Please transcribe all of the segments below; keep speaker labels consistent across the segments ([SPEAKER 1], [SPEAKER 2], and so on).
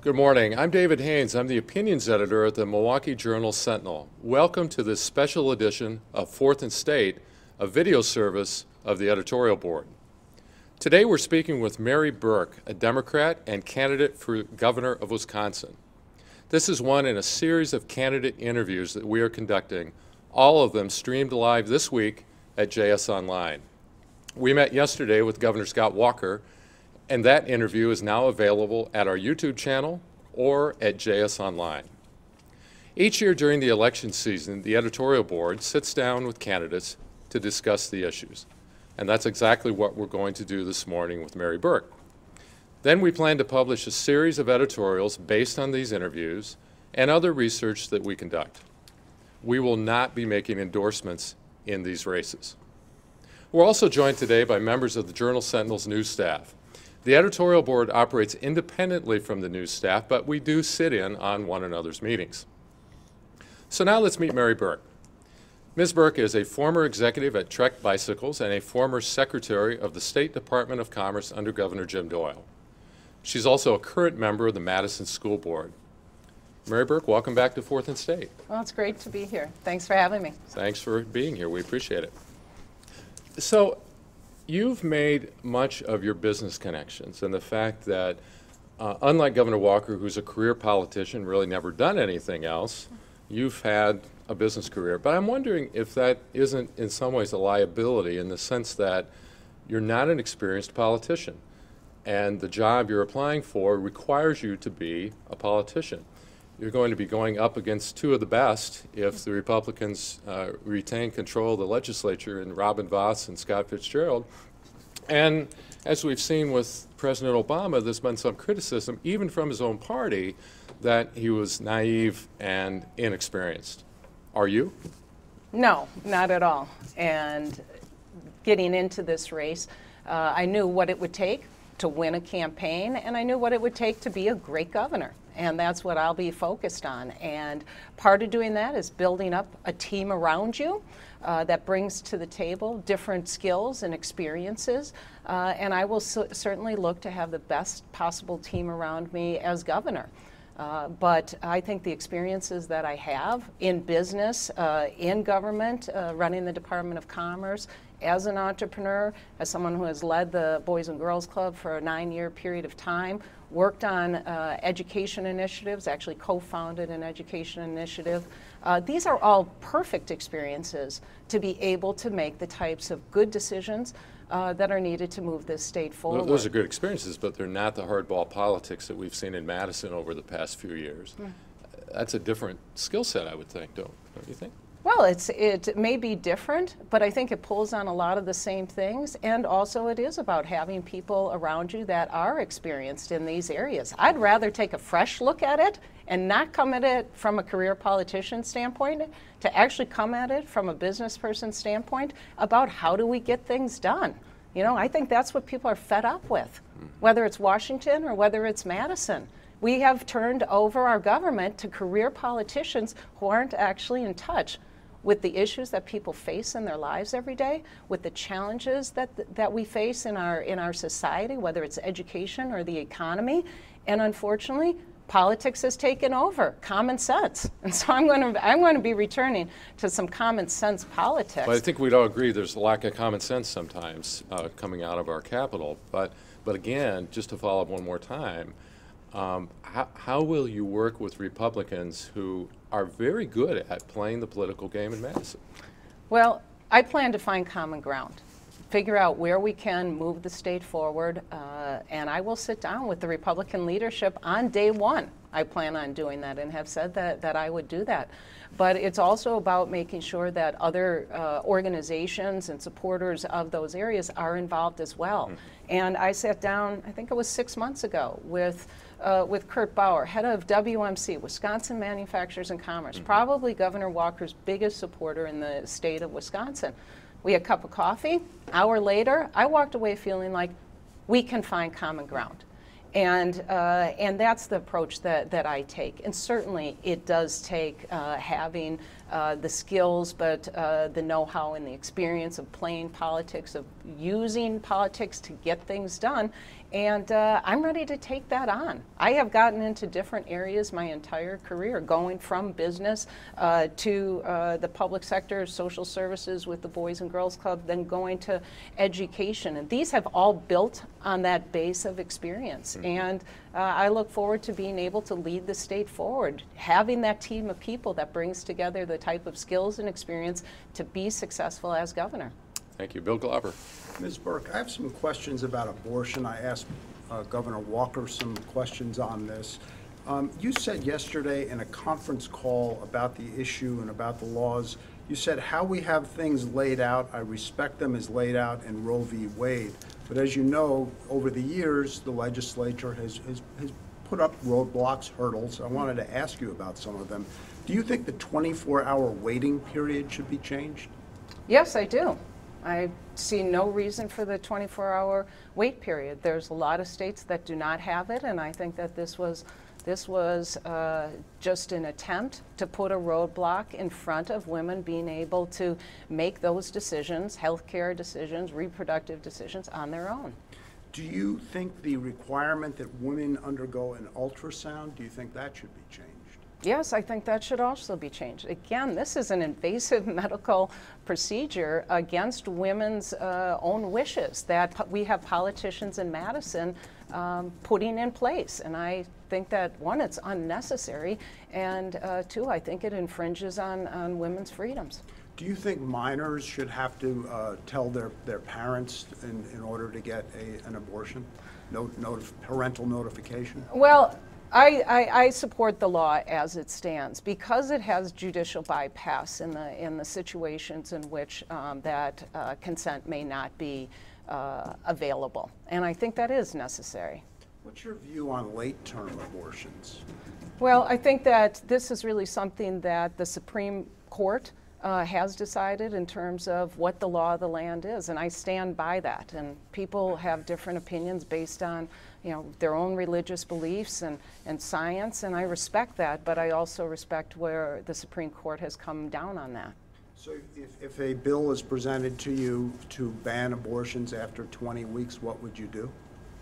[SPEAKER 1] Good morning. I'm David Haynes. I'm the opinions editor at the Milwaukee Journal Sentinel. Welcome to this special edition of Fourth and State, a video service of the editorial board. Today we're speaking with Mary Burke, a Democrat and candidate for governor of Wisconsin. This is one in a series of candidate interviews that we are conducting, all of them streamed live this week at JSOnline. We met yesterday with Governor Scott Walker, and that interview is now available at our YouTube channel or at JSOnline. Each year during the election season, the editorial board sits down with candidates to discuss the issues. And that's exactly what we're going to do this morning with Mary Burke. Then we plan to publish a series of editorials based on these interviews and other research that we conduct. We will not be making endorsements in these races. We're also joined today by members of the Journal Sentinel's news staff. The editorial board operates independently from the news staff, but we do sit in on one another's meetings. So now let's meet Mary Burke. Ms. Burke is a former executive at Trek Bicycles and a former secretary of the State Department of Commerce under Governor Jim Doyle. She's also a current member of the Madison School Board. Mary Burke, welcome back to Fourth and State.
[SPEAKER 2] Well, it's great to be here. Thanks for having me.
[SPEAKER 1] Thanks for being here. We appreciate it. So, you've made much of your business connections and the fact that, unlike Governor Walker, who's a career politician, really never done anything else, you've had a business career. But I'm wondering if that isn't in some ways a liability in the sense that you're not an experienced politician, and the job you're applying for requires you to be a politician. You're going to be going up against two of the best if the Republicans retain control of the legislature in Robin Vos and Scott Fitzgerald. And as we've seen with President Obama, there's been some criticism, even from his own party, that he was naive and inexperienced. Are you?
[SPEAKER 2] No, not at all. And getting into this race, I knew what it would take to win a campaign, and I knew what it would take to be a great governor. And that's what I'll be focused on. And part of doing that is building up a team around you that brings to the table different skills and experiences. And I will certainly look to have the best possible team around me as governor. But I think the experiences that I have in business, in government, running the Department of Commerce, as an entrepreneur, as someone who has led the Boys and Girls Club for a 9-year period of time, worked on education initiatives, actually co-founded an education initiative. These are all perfect experiences to be able to make the types of good decisions that are needed to move this state forward.
[SPEAKER 1] Those are good experiences, but they're not the hardball politics that we've seen in Madison over the past few years. That's a different skill set, I would think, don't you think?
[SPEAKER 2] Well, it may be different, but I think it pulls on a lot of the same things, and also it is about having people around you that are experienced in these areas. I'd rather take a fresh look at it and not come at it from a career politician standpoint, to actually come at it from a business person standpoint about how do we get things done. You know, I think that's what people are fed up with, whether it's Washington or whether it's Madison. We have turned over our government to career politicians who aren't actually in touch with the issues that people face in their lives every day, with the challenges that we face in our society, whether it's education or the economy. And unfortunately, politics has taken over common sense. And so I'm going to be returning to some common sense politics.
[SPEAKER 1] Well, I think we'd all agree there's a lack of common sense sometimes coming out of our capital. But again, just to follow up one more time, how will you work with Republicans who are very good at playing the political game in Madison?
[SPEAKER 2] Well, I plan to find common ground, figure out where we can move the state forward, and I will sit down with the Republican leadership on day one. I plan on doing that and have said that I would do that. But it's also about making sure that other organizations and supporters of those areas are involved as well. And I sat down, I think it was 6 months ago, with Kurt Bauer, head of WMC, Wisconsin Manufacturers and Commerce, probably Governor Walker's biggest supporter in the state of Wisconsin. We had a cup of coffee. An hour later, I walked away feeling like we can find common ground. And that's the approach that I take. And certainly it does take having the skills, but the know-how and the experience of playing politics, of using politics to get things done. And I'm ready to take that on. I have gotten into different areas my entire career, going from business to the public sector, social services with the Boys and Girls Club, then going to education. And these have all built on that base of experience. Mm-hmm. And I look forward to being able to lead the state forward, having that team of people that brings together the type of skills and experience to be successful as governor.
[SPEAKER 1] Thank you. Bill Glauber.
[SPEAKER 3] Ms. Burke, I have some questions about abortion. I asked Governor Walker some questions on this. You said yesterday in a conference call about the issue and about the laws, you said how we have things laid out, I respect them as laid out in Roe v. Wade. But as you know, over the years, the legislature has put up roadblocks, hurdles. I wanted to ask you about some of them. Do you think the 24-hour waiting period should be changed?
[SPEAKER 2] Yes, I do. I see no reason for the 24-hour wait period. There's a lot of states that do not have it, and I think that this was just an attempt to put a roadblock in front of women being able to make those decisions, healthcare decisions, reproductive decisions on their own.
[SPEAKER 3] Do you think the requirement that women undergo an ultrasound, do you think that should be changed?
[SPEAKER 2] Yes, I think that should also be changed. Again, this is an invasive medical procedure against women's own wishes that we have politicians in Madison putting in place. And I think that, one, it's unnecessary, and two, I think it infringes on women's freedoms.
[SPEAKER 3] Do you think minors should have to tell their parents in order to get an abortion? Parental notification?
[SPEAKER 2] Well, I support the law as it stands because it has judicial bypass in the situations in which that consent may not be available, and I think that is necessary.
[SPEAKER 3] What's your view on late-term abortions?
[SPEAKER 2] Well, I think that this is really something that the Supreme Court has decided in terms of what the law of the land is, and I stand by that. And people have different opinions based on, their own religious beliefs and science, and I respect that, but I also respect where the Supreme Court has come down on that.
[SPEAKER 3] So if a bill is presented to you to ban abortions after 20 weeks, what would you do?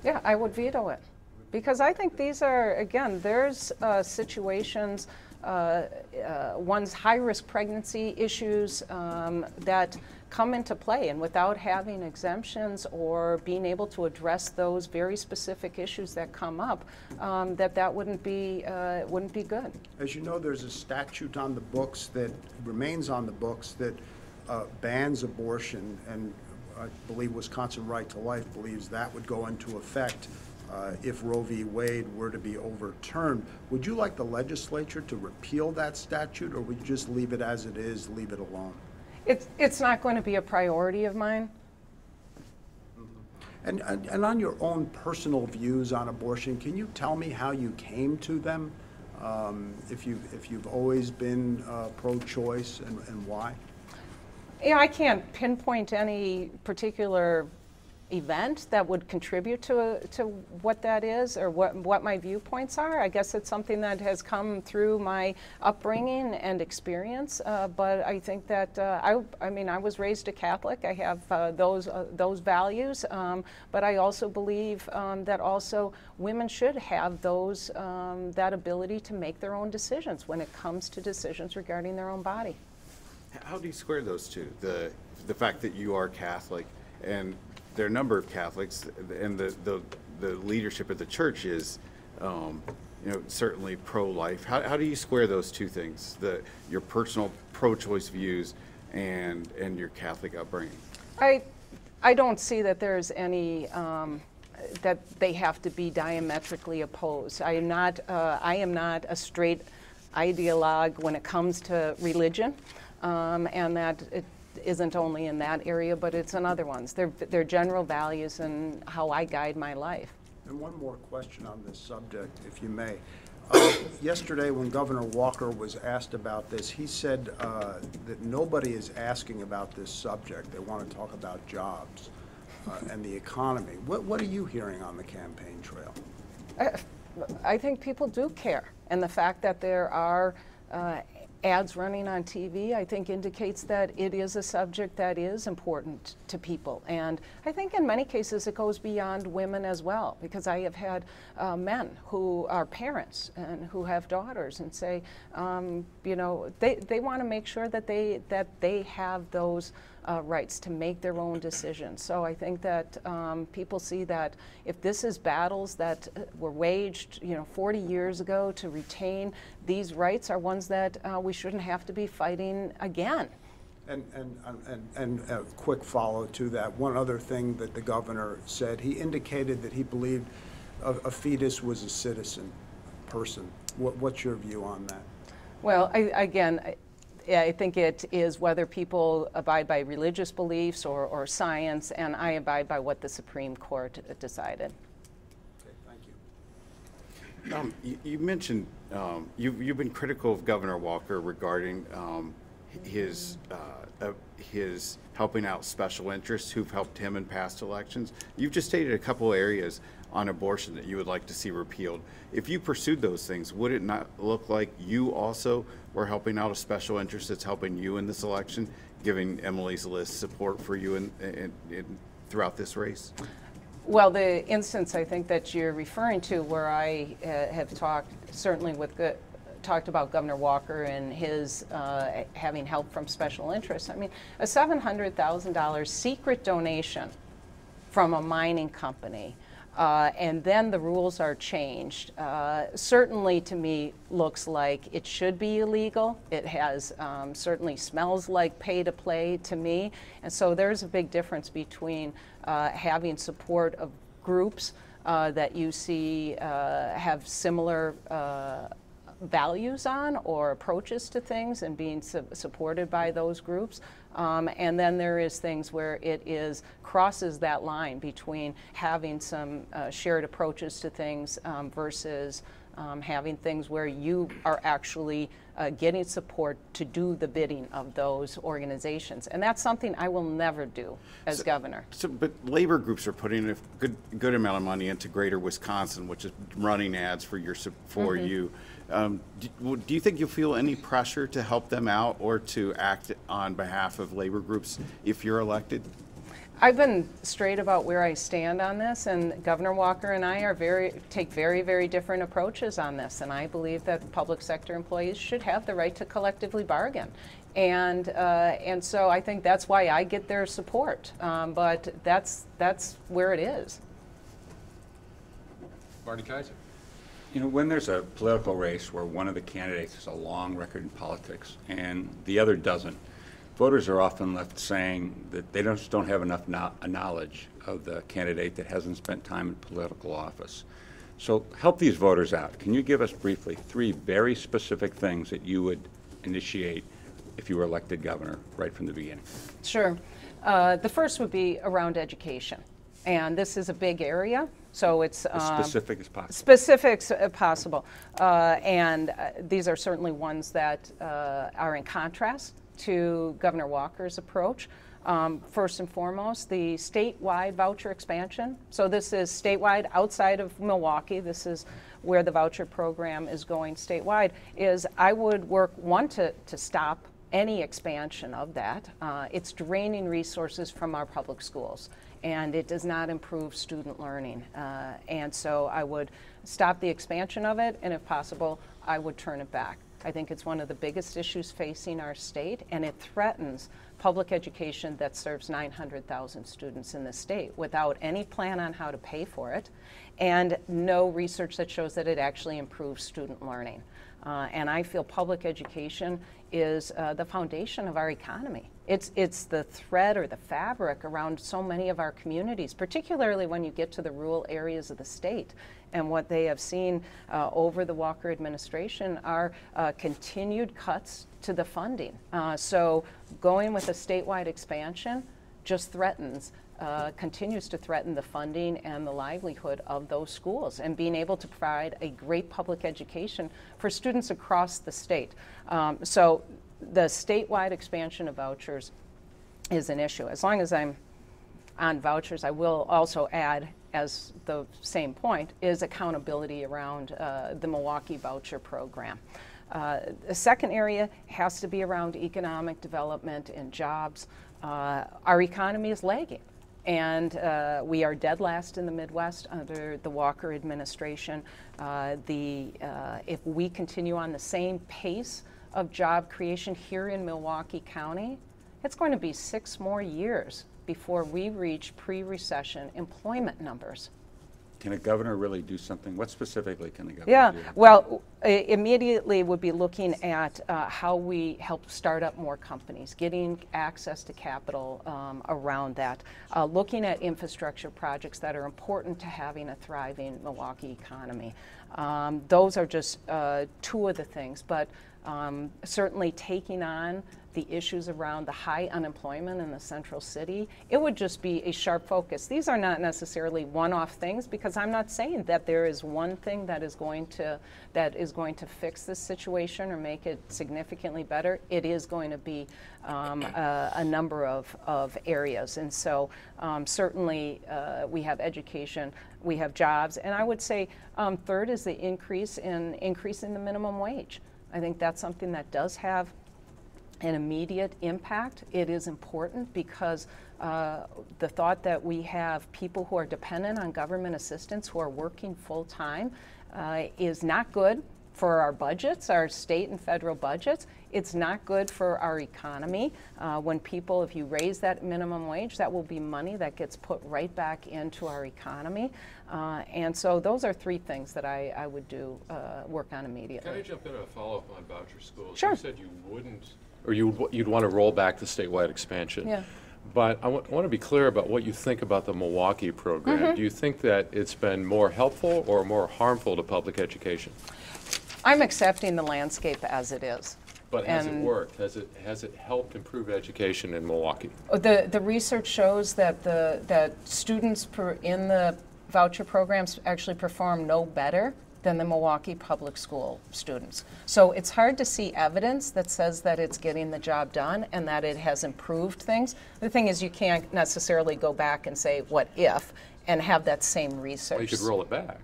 [SPEAKER 2] Yeah, I would veto it. Because I think these are, again, there's situations, one's high-risk pregnancy issues that come into play, and without having exemptions or being able to address those very specific issues that come up, that wouldn't be good.
[SPEAKER 3] As you know, there's a statute on the books that remains on the books that bans abortion, and I believe Wisconsin Right to Life believes that would go into effect if Roe v. Wade were to be overturned. Would you like the legislature to repeal that statute, or would you just leave it as it is, leave it alone?
[SPEAKER 2] It's not going to be a priority of mine.
[SPEAKER 3] Mm-hmm. And on your own personal views on abortion, can you tell me how you came to them? If you've always been pro-choice, and why?
[SPEAKER 2] Yeah, I can't pinpoint any particular event that would contribute to what that is or what my viewpoints are. I guess it's something that has come through my upbringing and experience, but I think that I mean, I was raised a Catholic. I have those values, but I also believe that also women should have those that ability to make their own decisions when it comes to decisions regarding their own body.
[SPEAKER 4] How do you square those two? The fact that you are Catholic, and there are a number of Catholics, and the leadership of the church is, certainly pro-life. How do you square those two things? Your personal pro-choice views and your Catholic upbringing.
[SPEAKER 2] I don't see that there's any that they have to be diametrically opposed. I am not a straight ideologue when it comes to religion. And that it isn't only in that area, but it's in other ones. They're general values and how I guide my life.
[SPEAKER 3] And one more question on this subject, if you may. Yesterday, when Governor Walker was asked about this, he said that nobody is asking about this subject. They want to talk about jobs and the economy. What are you hearing on the campaign trail?
[SPEAKER 2] I think people do care. And the fact that there are ads running on TV, I think, indicates that it is a subject that is important to people. And I think in many cases it goes beyond women as well, because I have had men who are parents and who have daughters and say, you know, they want to make sure that they have those rights to make their own decisions. So I think that people see that if this is battles that were waged, you know, 40 years ago to retain these rights, are ones that we shouldn't have to be fighting again.
[SPEAKER 3] And a quick follow to that, one other thing that the governor said, he indicated that he believed a fetus was a citizen person. What's your view on that?
[SPEAKER 2] Well, I think it is whether people abide by religious beliefs or science, and I abide by what the Supreme Court decided.
[SPEAKER 3] Okay, thank you.
[SPEAKER 4] You mentioned you've been critical of Governor Walker regarding his helping out special interests who've helped him in past elections. You've just stated a couple areas on abortion that you would like to see repealed. If you pursued those things, would it not look like you also were helping out a special interest that's helping you in this election, giving Emily's List support for you throughout this race?
[SPEAKER 2] Well, the instance I think that you're referring to, where I have talked about Governor Walker and his having help from special interests. I mean, a $700,000 secret donation from a mining company, and then the rules are changed, certainly to me looks like it should be illegal. It has certainly smells like pay to play to me. And so there's a big difference between having support of groups that you see have similar values on or approaches to things and being supported by those groups. And then there is things where it crosses that line between having some shared approaches to things versus having things where you are actually getting support to do the bidding of those organizations. And that's something I will never do as governor.
[SPEAKER 4] But labor groups are putting a good amount of money into Greater Wisconsin, which is running ads for you. Do you think you'll feel any pressure to help them out or to act on behalf of labor groups if you're elected?
[SPEAKER 2] I've been straight about where I stand on this, and Governor Walker and I take very, very different approaches on this, and I believe that public sector employees should have the right to collectively bargain. And so I think that's why I get their support, but that's where it is.
[SPEAKER 1] Marty Kaiser.
[SPEAKER 5] You know, when there's a political race where one of the candidates has a long record in politics and the other doesn't, voters are often left saying that they just don't have enough knowledge of the candidate that hasn't spent time in political office. So help these voters out. Can you give us briefly 3 very specific things that you would initiate if you were elected governor right from the beginning?
[SPEAKER 2] Sure. The first would be around education. And this is a big area, so it's
[SPEAKER 5] as specific as possible.
[SPEAKER 2] Specifics possible. And these are certainly ones that are in contrast to Governor Walker's approach. First and foremost, the statewide voucher expansion. So this is statewide outside of Milwaukee. This is where the voucher program is going statewide. I would work, to stop any expansion of that. It's draining resources from our public schools, and it does not improve student learning. And so I would stop the expansion of it, and if possible, I would turn it back. I think it's one of the biggest issues facing our state, and it threatens public education that serves 900,000 students in the state without any plan on how to pay for it, and no research that shows that it actually improves student learning. And I feel public education is the foundation of our economy. It's the thread or the fabric around so many of our communities, particularly when you get to the rural areas of the state. And what they have seen over the Walker administration are continued cuts to the funding. So going with a statewide expansion just continues to threaten the funding and the livelihood of those schools and being able to provide a great public education for students across the state. So the statewide expansion of vouchers is an issue. As long as I'm on vouchers, I will also add, as the same point, is accountability around the Milwaukee voucher program. The second area has to be around economic development and jobs. Our economy is lagging. And we are dead last in the Midwest under the Walker administration. If we continue on the same pace of job creation here in Milwaukee County, it's going to be 6 more years before we reach pre-recession employment numbers.
[SPEAKER 5] Can a governor really do something? What specifically can the governor do?
[SPEAKER 2] Well, immediately would be looking at how we help start up more companies, getting access to capital around that, looking at infrastructure projects that are important to having a thriving Milwaukee economy. Those are just 2 of the things, but certainly taking on the issues around the high unemployment in the central city, it would just be a sharp focus. These are not necessarily one-off things, because I'm not saying that there is one thing that is going to fix this situation or make it significantly better. It is going to be a number of areas, and so certainly we have education, we have jobs, and I would say third is the increase in the minimum wage. I think that's something that does have an immediate impact. It is important because the thought that we have people who are dependent on government assistance who are working full time is not good for our budgets, our state and federal budgets. It's not good for our economy. When people, if you raise that minimum wage, that will be money that gets put right back into our economy. And so those are 3 things that I would do, work on immediately.
[SPEAKER 1] Can I jump in on a follow-up on voucher schools?
[SPEAKER 2] Sure.
[SPEAKER 1] You said you wouldn't, or you'd want to roll back the statewide expansion.
[SPEAKER 2] Yeah.
[SPEAKER 1] But I want to be clear about what you think about the Milwaukee program. Do you think that it's been more helpful or more harmful to public education?
[SPEAKER 2] I'm accepting the landscape as it is.
[SPEAKER 1] But has it worked? Has it helped improve education in Milwaukee?
[SPEAKER 2] The research shows that that students in the voucher programs actually perform no better than the Milwaukee public school students. So it's hard to see evidence that says that it's getting the job done and that it has improved things. The thing is, you can't necessarily go back and say what if and have that same research.
[SPEAKER 1] Well, you could roll it back.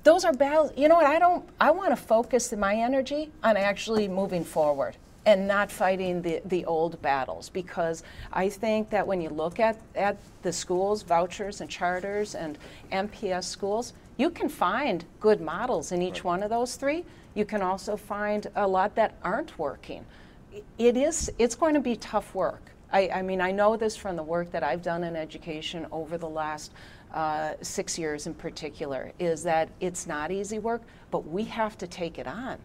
[SPEAKER 2] Those are battles. You know what? I want to focus my energy on actually moving forward and not fighting the old battles, because I think that when you look at the schools, vouchers and charters and MPS schools, you can find good models in each one of those 3. You can also find a lot that aren't working. It's going to be tough work. I mean, I know this from the work that I've done in education over the last 6 years in particular, is that it's not easy work, but we have to take it on.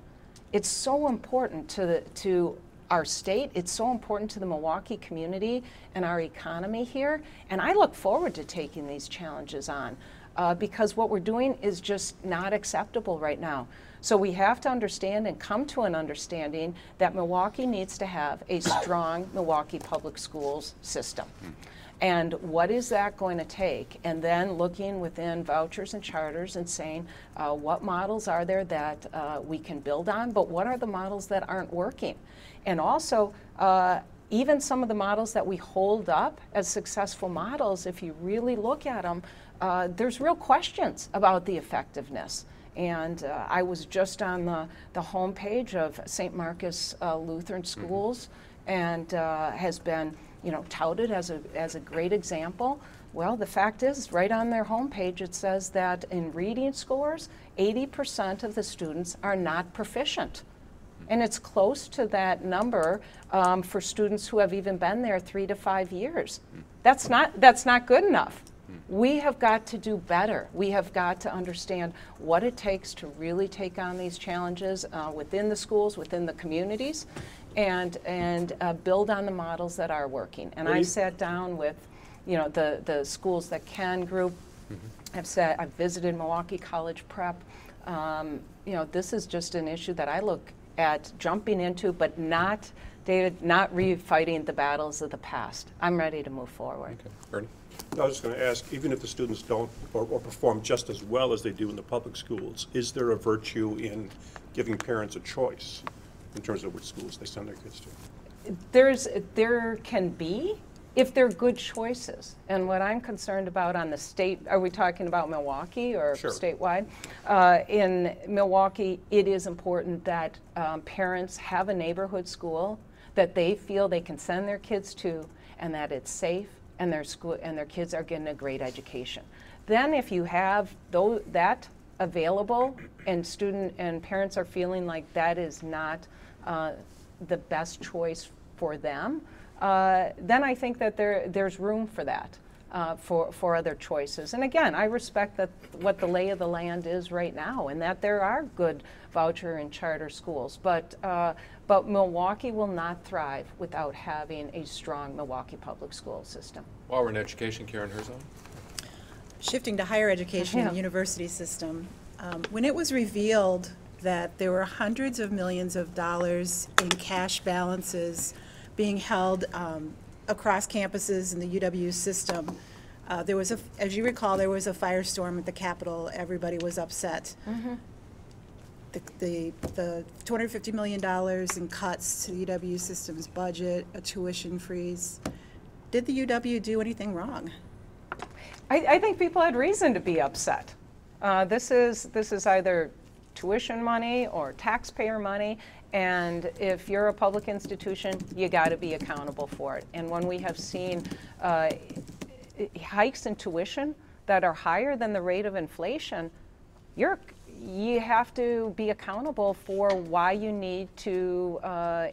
[SPEAKER 2] It's so important to our state. It's so important to the Milwaukee community and our economy here. And I look forward to taking these challenges on because what we're doing is just not acceptable right now. So we have to understand and come to an understanding that Milwaukee needs to have a strong Milwaukee public schools system. And what is that going to take? And then looking within vouchers and charters and saying, what models are there that we can build on, but what are the models that aren't working? And also, even some of the models that we hold up as successful models, if you really look at them, there's real questions about the effectiveness. And I was just on the homepage of St. Marcus Lutheran Schools, and has been touted as a great example. Well, the fact is, right on their homepage, it says that in reading scores, 80% of the students are not proficient. And it's close to that number for students who have even been there 3 to 5 years. That's not good enough. We have got to do better. We have got to understand what it takes to really take on these challenges within the schools, within the communities, and build on the models that are working. And I sat down with, the Schools That Can group. I've visited Milwaukee College Prep. This is just an issue that I look at jumping into, but not, David, not refighting the battles of the past. I'm ready to move forward.
[SPEAKER 1] Okay. Ernie?
[SPEAKER 6] I was just going to ask, even if the students don't or perform just as well as they do in the public schools, is there a virtue in giving parents a choice in terms of which schools they send their kids to?
[SPEAKER 2] There can be, if they're good choices. And what I'm concerned about on the state, are we talking about Milwaukee or
[SPEAKER 6] Sure.
[SPEAKER 2] statewide? In Milwaukee, it is important that parents have a neighborhood school that they feel they can send their kids to, and that it's safe, and their kids are getting a great education. Then if you have that available, and parents are feeling like that is not the best choice for them, then I think that there's room for that, for other choices. And again, I respect what the lay of the land is right now, and that there are good voucher and charter schools. But Milwaukee will not thrive without having a strong Milwaukee public school system.
[SPEAKER 1] While we're in education, Karen Herzog.
[SPEAKER 7] Shifting to higher education and university system, when it was revealed that there were hundreds of millions of dollars in cash balances being held across campuses in the UW system, there was as you recall, there was a firestorm at the Capitol. Everybody was upset.
[SPEAKER 2] Mm-hmm.
[SPEAKER 7] The $250 million in cuts to the UW system's budget, a tuition freeze. Did the UW do anything wrong?
[SPEAKER 2] I think people had reason to be upset. This is either tuition money or taxpayer money, and if you're a public institution, you got to be accountable for it. And when we have seen hikes in tuition that are higher than the rate of inflation, you have to be accountable for why you need to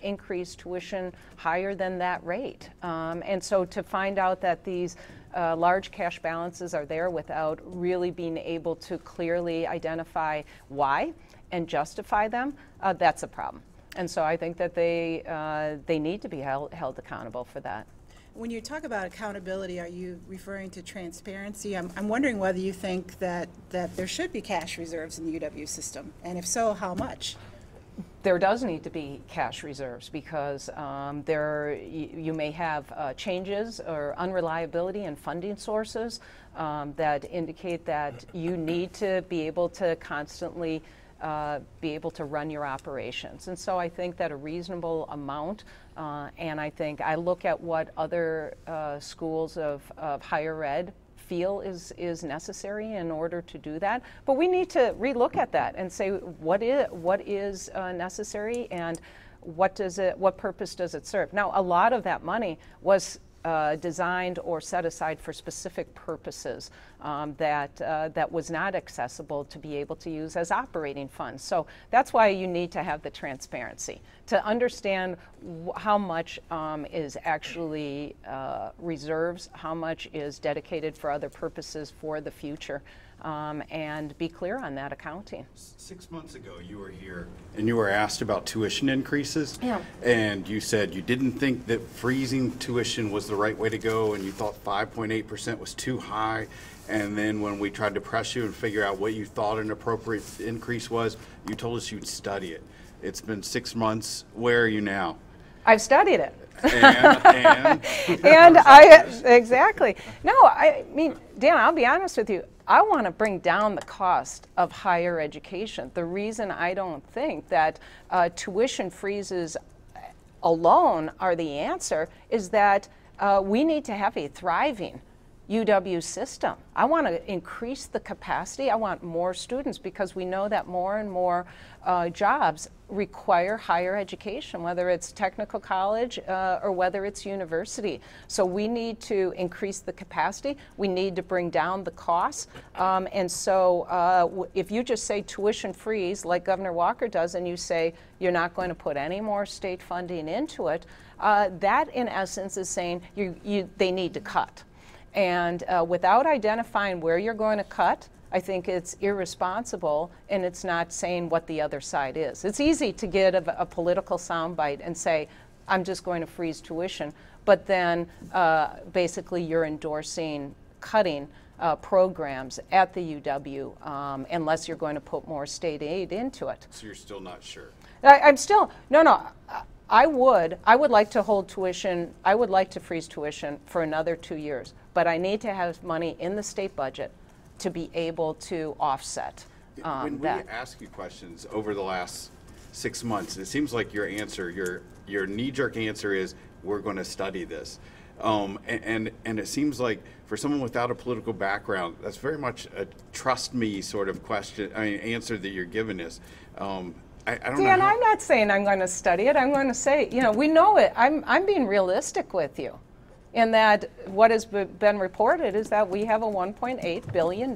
[SPEAKER 2] increase tuition higher than that rate. And so to find out that these large cash balances are there without really being able to clearly identify why and justify them, that's a problem. And so I think that they need to be held accountable for that.
[SPEAKER 7] When you talk about accountability, are you referring to transparency? I'm wondering whether you think that there should be cash reserves in the UW system, and if so, how much?
[SPEAKER 2] There does need to be cash reserves because you may have changes or unreliability in funding sources that indicate that you need to be able to constantly be able to run your operations. And so I think that a reasonable amount, and I think I look at what other schools of higher ed feel is necessary in order to do that. But we need to relook at that and say what is necessary and what purpose does it serve. Now, a lot of that money was designed or set aside for specific purposes that was not accessible to be able to use as operating funds. So that's why you need to have the transparency to understand how much is actually reserves, how much is dedicated for other purposes for the future, and be clear on that accounting.
[SPEAKER 4] 6 months ago, you were here and you were asked about tuition increases.
[SPEAKER 2] Yeah.
[SPEAKER 4] And you said you didn't think that freezing tuition was the right way to go, and you thought 5.8% was too high. And then when we tried to press you and figure out what you thought an appropriate increase was, you told us you'd study it. It's been 6 months. Where are you now?
[SPEAKER 2] I've studied it.
[SPEAKER 4] And
[SPEAKER 2] Exactly. No, I mean, Dan, I'll be honest with you. I want to bring down the cost of higher education. The reason I don't think that tuition freezes alone are the answer is that we need to have a thriving UW system. I want to increase the capacity. I want more students because we know that more and more jobs require higher education, whether it's technical college or whether it's university. So we need to increase the capacity. We need to bring down the costs. And so if you just say tuition freeze, like Governor Walker does, and you say you're not going to put any more state funding into it, that in essence is saying they need to cut. And without identifying where you're going to cut, I think it's irresponsible, and it's not saying what the other side is. It's easy to get a political soundbite and say, I'm just going to freeze tuition, but then basically you're endorsing cutting programs at the UW unless you're going to put more state aid into it.
[SPEAKER 4] so you're still not sure?
[SPEAKER 2] I'm still, no. I would like to hold tuition, I would like to freeze tuition for another 2 years, but I need to have money in the state budget to be able to offset
[SPEAKER 4] When we
[SPEAKER 2] that.
[SPEAKER 4] ask you questions over the last 6 months, it seems like your answer, your knee-jerk answer is, we're going to study this. And it seems like for someone without a political background, that's very much a trust me sort of question, answer that you're giving us. I don't know.
[SPEAKER 2] Dan, I'm not saying I'm going to study it. I'm going to say, we know it. I'm being realistic with you. In that what has been reported is that we have a $1.8 billion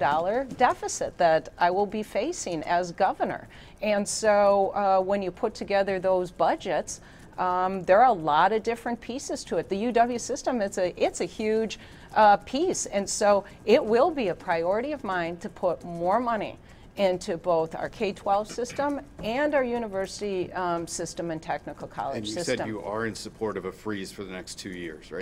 [SPEAKER 2] deficit that I will be facing as governor. And so when you put together those budgets, there are a lot of different pieces to it. The UW system, it's a huge piece. And so it will be a priority of mine to put more money into both our K-12 system and our university system and technical college
[SPEAKER 4] And you
[SPEAKER 2] system.
[SPEAKER 4] said you are in support of a freeze for the next 2 years, right?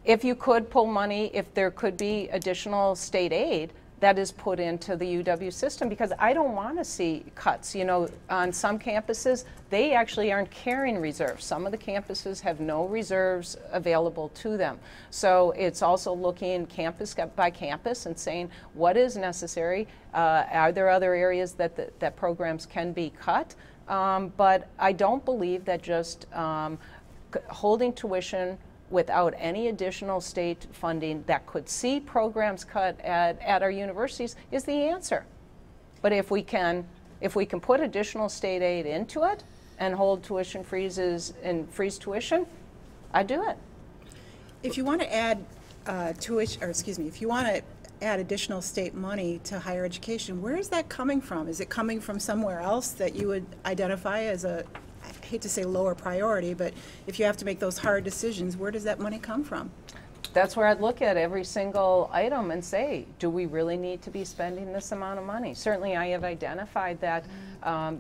[SPEAKER 2] If you could pull money, if there could be additional state aid that is put into the UW system, because I don't want to see cuts. On some campuses, they actually aren't carrying reserves. Some of the campuses have no reserves available to them. So it's also looking campus by campus and saying what is necessary. Are there other areas that programs can be cut? But I don't believe that just holding tuition without any additional state funding that could see programs cut at our universities is the answer. But if we can put additional state aid into it and hold tuition freezes and freeze tuition, I'd do it.
[SPEAKER 7] If you want to add if you want to add additional state money to higher education, where is that coming from? Is it coming from somewhere else that you would identify as I hate to say lower priority, but if you have to make those hard decisions, where does that money come from?
[SPEAKER 2] That's where I'd look at every single item and say, do we really need to be spending this amount of money? Certainly I have identified that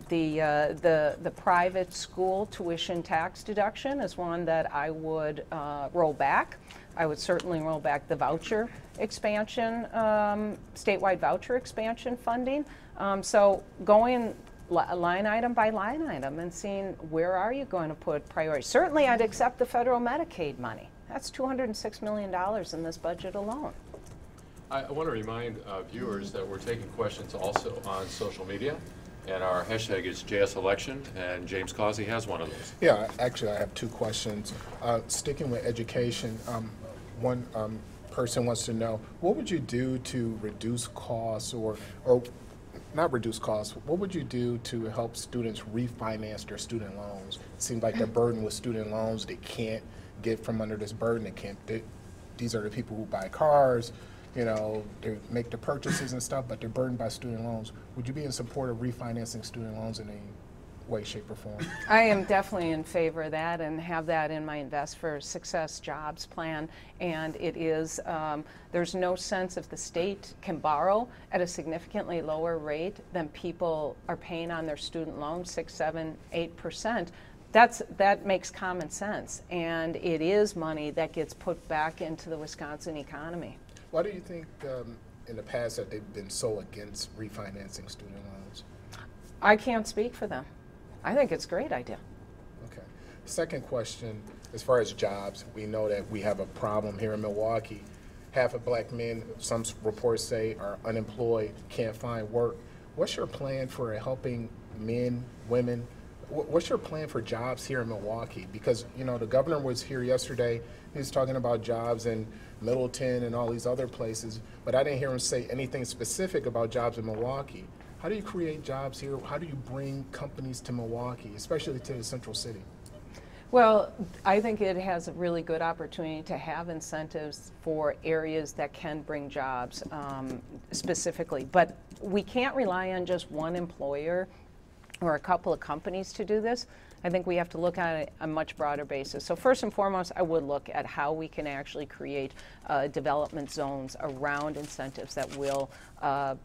[SPEAKER 2] the private school tuition tax deduction is one that I would roll back. I would certainly roll back the voucher expansion, statewide voucher expansion funding. So going line item by line item and seeing where are you going to put priority. Certainly I'd accept the federal Medicaid money. That's $206 million in this budget alone.
[SPEAKER 1] I want to remind viewers that we're taking questions also on social media, and our hashtag is JSElection, and James Causey has one of those.
[SPEAKER 8] Yeah, actually I have two questions. Sticking with education, one person wants to know, what would you do to reduce costs or not reduce costs, what would you do to help students refinance their student loans? It seems like they're burdened with student loans. They can't get from under this burden. These are the people who buy cars, they make the purchases and stuff, but they're burdened by student loans. Would you be in support of refinancing student loans in any way, shape, or form?
[SPEAKER 2] I am definitely in favor of that and have that in my Invest for Success jobs plan. And it is, there's no sense if the state can borrow at a significantly lower rate than people are paying on their student loans, 6, 7, 8%. That makes common sense. And it is money that gets put back into the Wisconsin economy.
[SPEAKER 8] Why do you think in the past that they've been so against refinancing student loans?
[SPEAKER 2] I can't speak for them. I think it's a great idea.
[SPEAKER 8] Okay. Second question, as far as jobs, we know that we have a problem here in Milwaukee. Half of black men, some reports say, are unemployed, can't find work. What's your plan for helping men, women? What's your plan for jobs here in Milwaukee? Because, the governor was here yesterday. He was talking about jobs in Middleton and all these other places, but I didn't hear him say anything specific about jobs in Milwaukee. How do you create jobs here? How do you bring companies to Milwaukee, especially to the central city?
[SPEAKER 2] Well, I think it has a really good opportunity to have incentives for areas that can bring jobs specifically. But we can't rely on just one employer or a couple of companies to do this. I think we have to look at it on a much broader basis. So first and foremost, I would look at how we can actually create development zones around incentives that will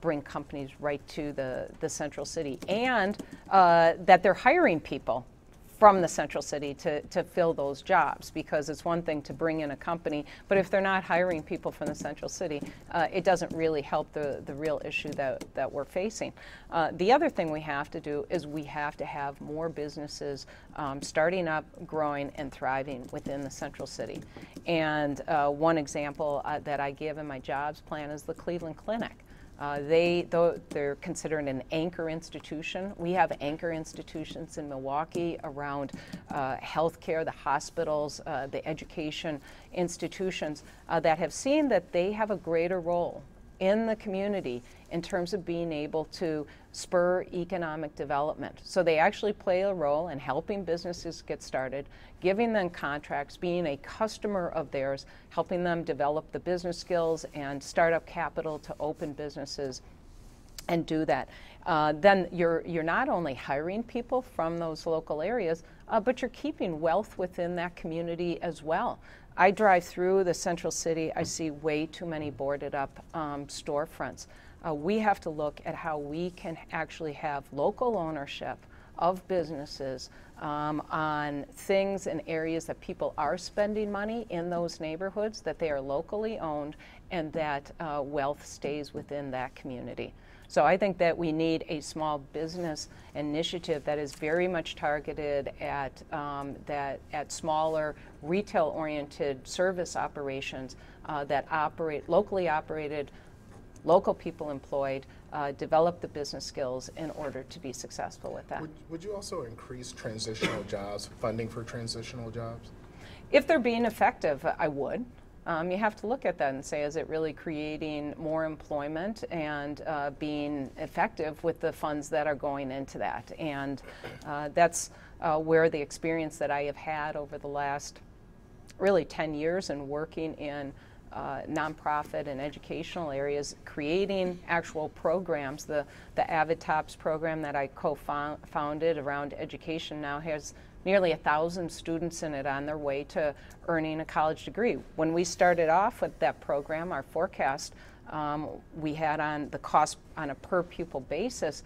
[SPEAKER 2] bring companies right to the central city, and that they're hiring people from the central city to fill those jobs, because it's one thing to bring in a company, but if they're not hiring people from the central city, it doesn't really help the real issue that we're facing. The other thing we have to do is we have to have more businesses starting up, growing, and thriving within the central city. And one example that I give in my jobs plan is the Cleveland Clinic. They're considered an anchor institution. We have anchor institutions in Milwaukee around healthcare, the hospitals, the education institutions that have seen that they have a greater role in the community in terms of being able to spur economic development. So they actually play a role in helping businesses get started, giving them contracts, being a customer of theirs, helping them develop the business skills and startup capital to open businesses and do that. Then you're not only hiring people from those local areas, but you're keeping wealth within that community as well. I drive through the central city, I see way too many boarded up storefronts. We have to look at how we can actually have local ownership of businesses on things and areas that people are spending money in those neighborhoods, that they are locally owned, and that wealth stays within that community. So I think that we need a small business initiative that is very much targeted at smaller retail-oriented service operations that operate locally operated, local people employed, develop the business skills in order to be successful with that.
[SPEAKER 8] Would you also increase transitional jobs, funding for transitional jobs?
[SPEAKER 2] If they're being effective, I would. You have to look at that and say, is it really creating more employment and being effective with the funds that are going into that? And that's where the experience that I have had over the last really 10 years in working in nonprofit and educational areas, creating actual programs. The Avid Tops program that I co-founded around education now has nearly 1,000 students in it on their way to earning a college degree. When we started off with that program, our forecast we had on the cost on a per pupil basis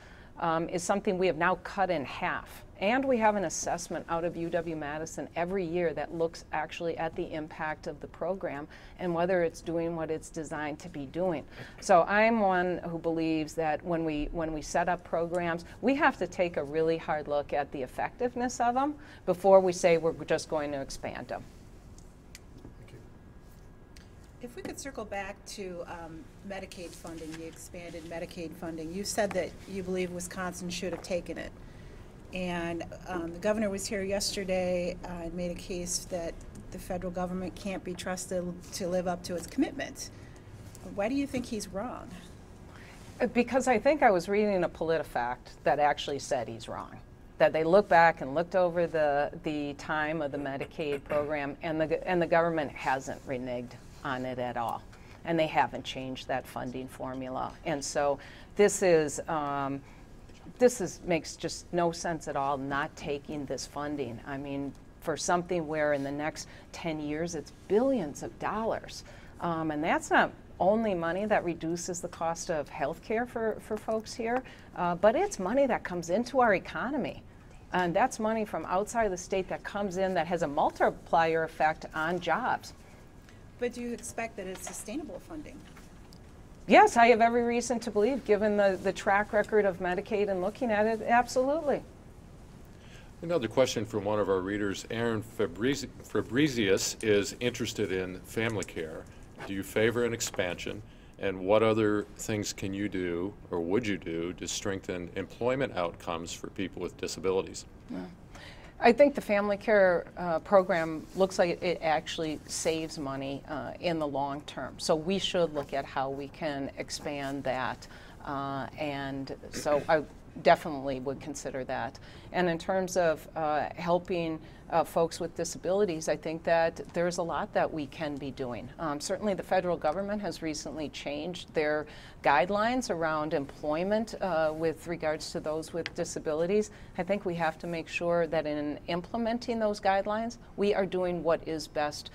[SPEAKER 2] is something we have now cut in half. And we have an assessment out of UW-Madison every year that looks actually at the impact of the program and whether it's doing what it's designed to be doing. So I'm one who believes that when we set up programs, we have to take a really hard look at the effectiveness of them before we say we're just going to expand them.
[SPEAKER 8] Thank you.
[SPEAKER 7] If we could circle back to Medicaid funding, the expanded Medicaid funding, you said that you believe Wisconsin should have taken it. And the governor was here yesterday and made a case that the federal government can't be trusted to live up to its commitments. Why do you think he's wrong?
[SPEAKER 2] Because I think I was reading a PolitiFact that actually said he's wrong. That they looked back and looked over the time of the Medicaid program, and the government hasn't reneged on it at all. And they haven't changed that funding formula. And so this makes just no sense at all not taking this funding. I mean, for something where in the next 10 years it's billions of dollars. And that's not only money that reduces the cost of health care for folks here, but it's money that comes into our economy. And that's money from outside of the state that comes in that has a multiplier effect on jobs.
[SPEAKER 7] But do you expect that it's sustainable funding?
[SPEAKER 2] Yes, I have every reason to believe, given the track record of Medicaid and looking at it, absolutely.
[SPEAKER 1] Another question from one of our readers, Aaron Fabrizius, is interested in family care. Do you favor an expansion? And what other things can you do, or would you do, to strengthen employment outcomes for people with disabilities?
[SPEAKER 2] Yeah. I think the family care program looks like it actually saves money in the long term. So we should look at how we can expand that. And so I definitely would consider that. And in terms of helping folks with disabilities, I think that there's a lot that we can be doing. Certainly the federal government has recently changed their guidelines around employment with regards to those with disabilities. I think we have to make sure that in implementing those guidelines, we are doing what is best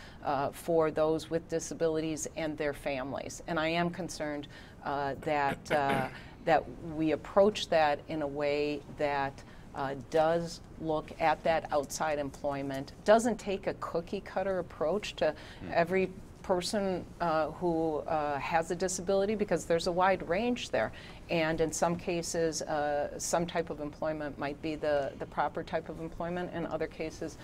[SPEAKER 2] for those with disabilities and their families. And I am concerned that we approach that in a way that does look at that outside employment, doesn't take a cookie cutter approach to every person who has a disability, because there's a wide range there. And in some cases, some type of employment might be the proper type of employment. In other cases,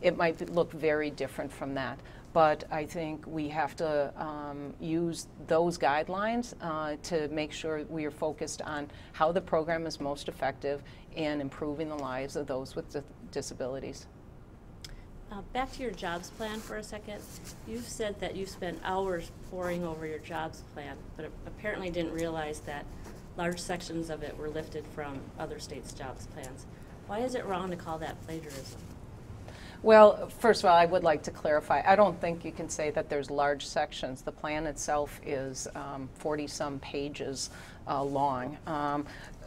[SPEAKER 2] it might look very different from that. But I think we have to use those guidelines to make sure we are focused on how the program is most effective in improving the lives of those with disabilities.
[SPEAKER 9] Back to your jobs plan for a second. You've said that you spent hours poring over your jobs plan, but apparently didn't realize that large sections of it were lifted from other states' jobs plans. Why is it wrong to call that plagiarism?
[SPEAKER 2] Well, first of all, I would like to clarify. I don't think you can say that there's large sections. The plan itself is 40-some pages long.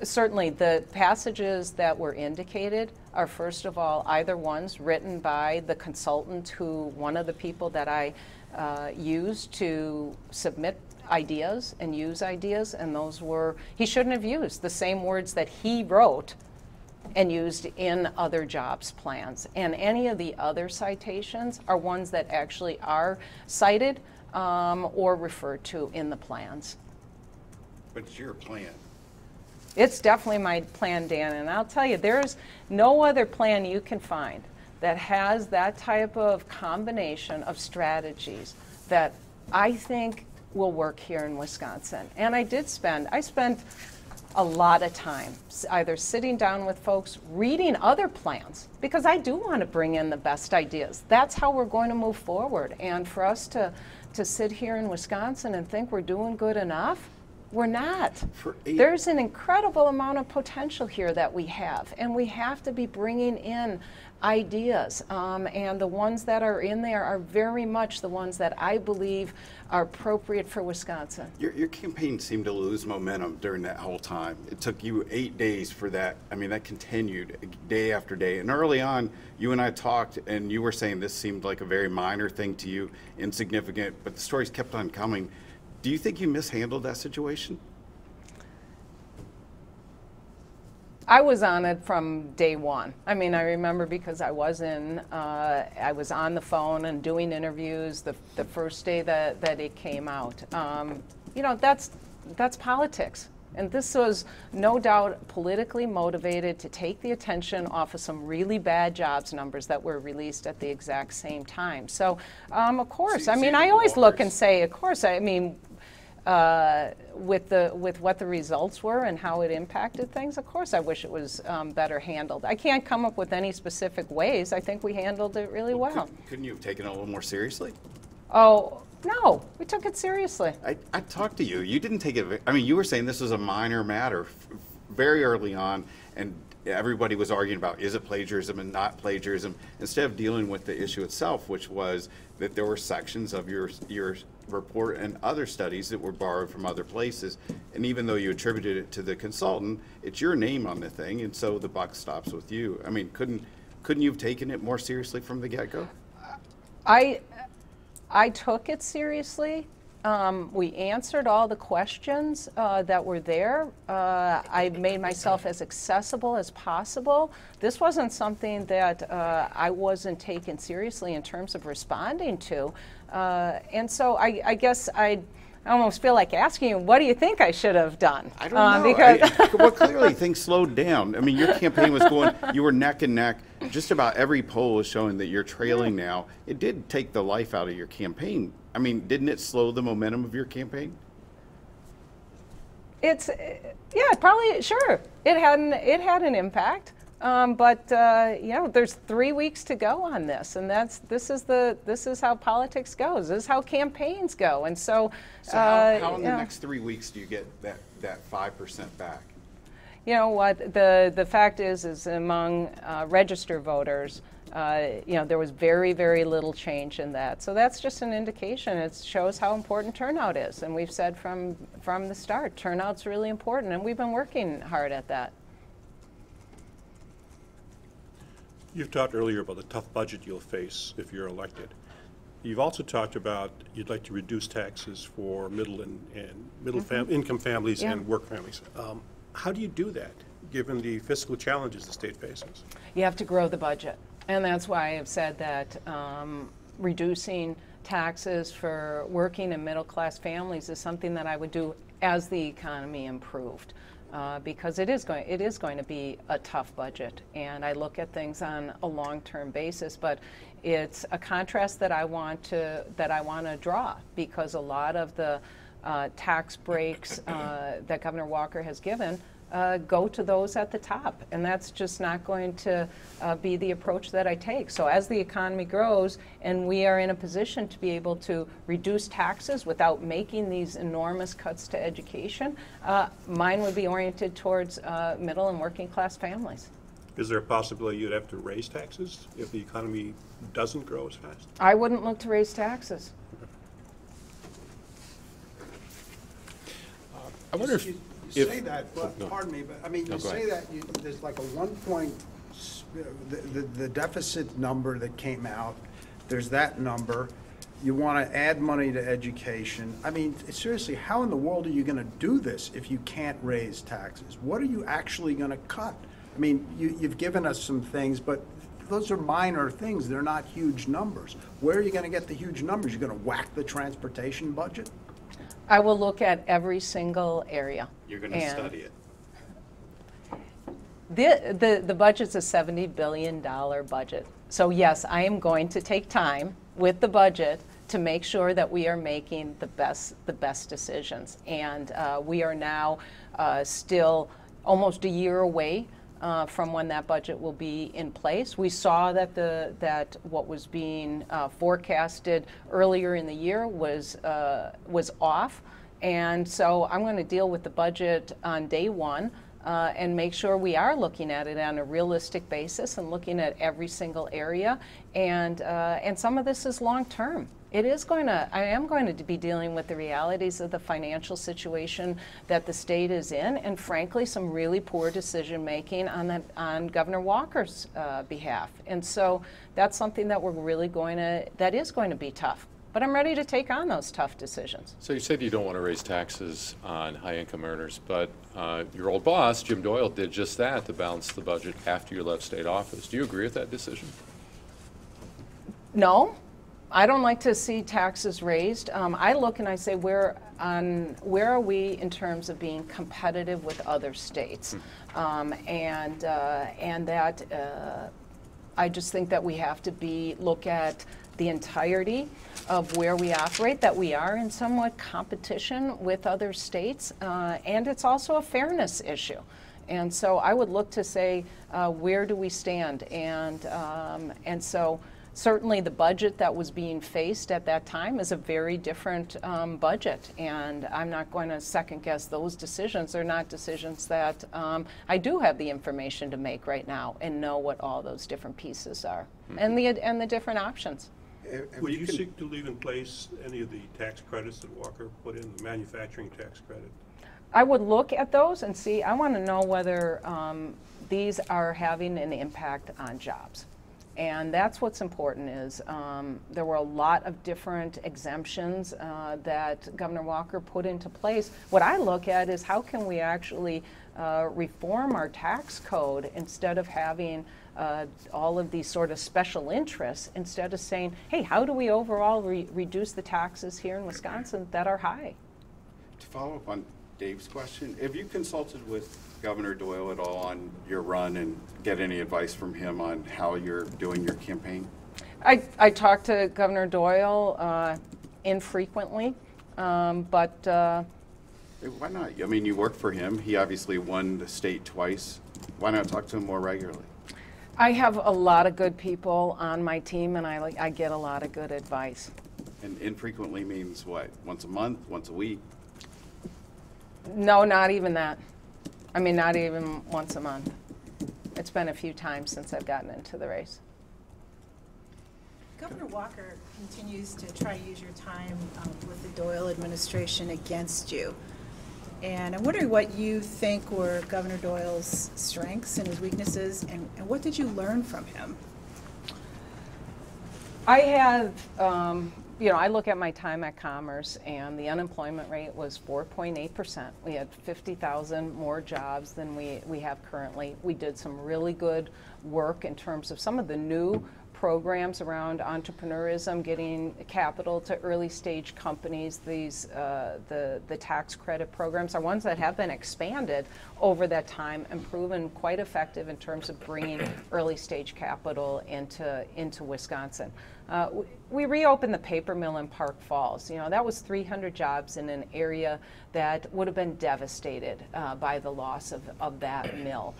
[SPEAKER 2] Certainly, the passages that were indicated are, first of all, either ones written by the consultant who, one of the people that I used to submit ideas and use ideas, and those were, he shouldn't have used the same words that he wrote and used in other jobs plans. And any of the other citations are ones that actually are cited or referred to in the plans.
[SPEAKER 4] But it's your plan.
[SPEAKER 2] It's definitely my plan, Dan, and I'll tell you, there's no other plan you can find that has that type of combination of strategies that I think will work here in Wisconsin. And I spent a lot of time either sitting down with folks, reading other plans, because I do want to bring in the best ideas. That's how we're going to move forward. And for us to sit here in Wisconsin and think we're doing good enough, we're not. There's an incredible amount of potential here that we have, and we have to be bringing in ideas. And the ones that are in there are very much the ones that I believe are appropriate for Wisconsin.
[SPEAKER 4] Your campaign seemed to lose momentum during that whole time. It took you 8 days for that. I mean, that continued day after day. And early on, you and I talked, and you were saying this seemed like a very minor thing to you, insignificant, but the stories kept on coming. Do you think you mishandled that situation?
[SPEAKER 2] I was on it from day one. I mean, I remember because I was on the phone and doing interviews the first day that it came out. You know, that's politics. And this was no doubt politically motivated to take the attention off of some really bad jobs numbers that were released at the exact same time. So, of course, I mean, I always look and say, of course, I mean, with what the results were and how it impacted things, of course I wish it was better handled. I can't come up with any specific ways. I think we handled it really well.
[SPEAKER 4] Couldn't you have taken it a little more seriously?
[SPEAKER 2] Oh, no, we took it seriously.
[SPEAKER 4] I talked to you. You didn't take it. I mean, you were saying this was a minor matter very early on, and everybody was arguing about is it plagiarism and not plagiarism, instead of dealing with the issue itself, which was that there were sections of your report and other studies that were borrowed from other places. And even though you attributed it to the consultant, it's your name on the thing, and so the buck stops with you. I mean, couldn't you have taken it more seriously from the get-go?
[SPEAKER 2] I took it seriously. We answered all the questions that were there. I made myself as accessible as possible. This wasn't something that I wasn't taken seriously in terms of responding to. And so I guess I almost feel like asking you, what do you think I should have done?
[SPEAKER 4] I don't know.
[SPEAKER 2] Because
[SPEAKER 4] well, clearly things slowed down. I mean, your campaign was going, you were neck and neck. Just about every poll is showing that you're trailing now. It did take the life out of your campaign. I mean, didn't it slow the momentum of your campaign?
[SPEAKER 2] yeah, probably, sure. It had an impact. But you know, there's 3 weeks to go on this, and this is how politics goes. This is how campaigns go, and so.
[SPEAKER 4] So how in the next 3 weeks do you get that 5% back?
[SPEAKER 2] You know what? The fact is among registered voters, you know, there was very, very little change in that. So that's just an indication. It shows how important turnout is, and we've said from the start, turnout's really important, and we've been working hard at that.
[SPEAKER 6] You've talked earlier about the tough budget you'll face if you're elected. You've also talked about you'd like to reduce taxes for middle income families and work families. How do you do that, given the fiscal challenges the state faces?
[SPEAKER 2] You have to grow the budget, and that's why I've said that reducing taxes for working and middle-class families is something that I would do as the economy improved. because it is going to be a tough budget, and I look at things on a long-term basis. But it's a contrast that I want to draw, because a lot of the tax breaks that Governor Walker has given go to those at the top, and that's just not going to be the approach that I take. So as the economy grows and we are in a position to be able to reduce taxes without making these enormous cuts to education, mine would be oriented towards middle and working class families.
[SPEAKER 6] Is there a possibility you'd have to raise taxes if the economy doesn't grow as fast?
[SPEAKER 2] I wouldn't look to raise taxes.
[SPEAKER 1] I wonder if...
[SPEAKER 3] You say that, but,
[SPEAKER 1] no.
[SPEAKER 3] pardon me, but I mean,
[SPEAKER 1] No,
[SPEAKER 3] you
[SPEAKER 1] go
[SPEAKER 3] say
[SPEAKER 1] ahead.
[SPEAKER 3] that there's like a 1 point, the deficit number that came out, there's that number. You want to add money to education. I mean, seriously, how in the world are you going to do this if you can't raise taxes? What are you actually going to cut? I mean, you've given us some things, but those are minor things. They're not huge numbers. Where are you going to get the huge numbers? You're going to whack the transportation budget?
[SPEAKER 2] I will look at every single area.
[SPEAKER 4] You're going to study it.
[SPEAKER 2] The budget's a $70 billion budget. So yes, I am going to take time with the budget to make sure that we are making the best decisions. And we are now still almost a year away from when that budget will be in place. We saw that what was being forecasted earlier in the year was off, and so I'm going to deal with the budget on day one and make sure we are looking at it on a realistic basis and looking at every single area. And some of this is long term. I am going to be dealing with the realities of the financial situation that the state is in, and frankly, some really poor decision making on Governor Walker's behalf. And so that's something that that is going to be tough. But I'm ready to take on those tough decisions.
[SPEAKER 1] So you said you don't want to raise taxes on high-income earners, but your old boss, Jim Doyle, did just that to balance the budget after you left state office. Do you agree with that decision?
[SPEAKER 2] No. I don't like to see taxes raised. I look and I say, where are we in terms of being competitive with other states? And that I just think that we have to look at the entirety of where we operate, that we are in somewhat competition with other states, and it's also a fairness issue. And so I would look to say, where do we stand? And so certainly the budget that was being faced at that time is a very different budget, and I'm not going to second guess those decisions. They're not decisions that I do have the information to make right now and know what all those different pieces are and the different options.
[SPEAKER 6] Would you seek to leave in place any of the tax credits that Walker put in, the manufacturing tax credit?
[SPEAKER 2] I would look at those and see. I want to know whether these are having an impact on jobs. And that's what's important is there were a lot of different exemptions that Governor Walker put into place. What I look at is how can we actually reform our tax code instead of having all of these sort of special interests, instead of saying, hey, how do we overall reduce the taxes here in Wisconsin that are high?
[SPEAKER 4] To follow up on Dave's question, have you consulted with Governor Doyle at all on your run and get any advice from him on how you're doing your campaign?
[SPEAKER 2] I talk to Governor Doyle infrequently, but
[SPEAKER 4] why not? I mean, you work for him. He obviously won the state twice. Why not talk to him more regularly?
[SPEAKER 2] I have a lot of good people on my team, and I get a lot of good advice.
[SPEAKER 4] And infrequently means what? Once a month? Once a week?
[SPEAKER 2] No, not even that. I mean, not even once a month. It's been a few times since I've gotten into the race.
[SPEAKER 7] Governor Walker continues to try to use your time with the Doyle administration against you. And I'm wondering what you think were Governor Doyle's strengths and his weaknesses, and what did you learn from him?
[SPEAKER 2] I have, I look at my time at Commerce, and the unemployment rate was 4.8%. We had 50,000 more jobs than we have currently. We did some really good work in terms of some of the new programs around entrepreneurism, getting capital to early stage companies. These the tax credit programs are ones that have been expanded over that time and proven quite effective in terms of bringing early stage capital into Wisconsin. We reopened the paper mill in Park Falls. You know, that was 300 jobs in an area that would have been devastated by the loss of that mill.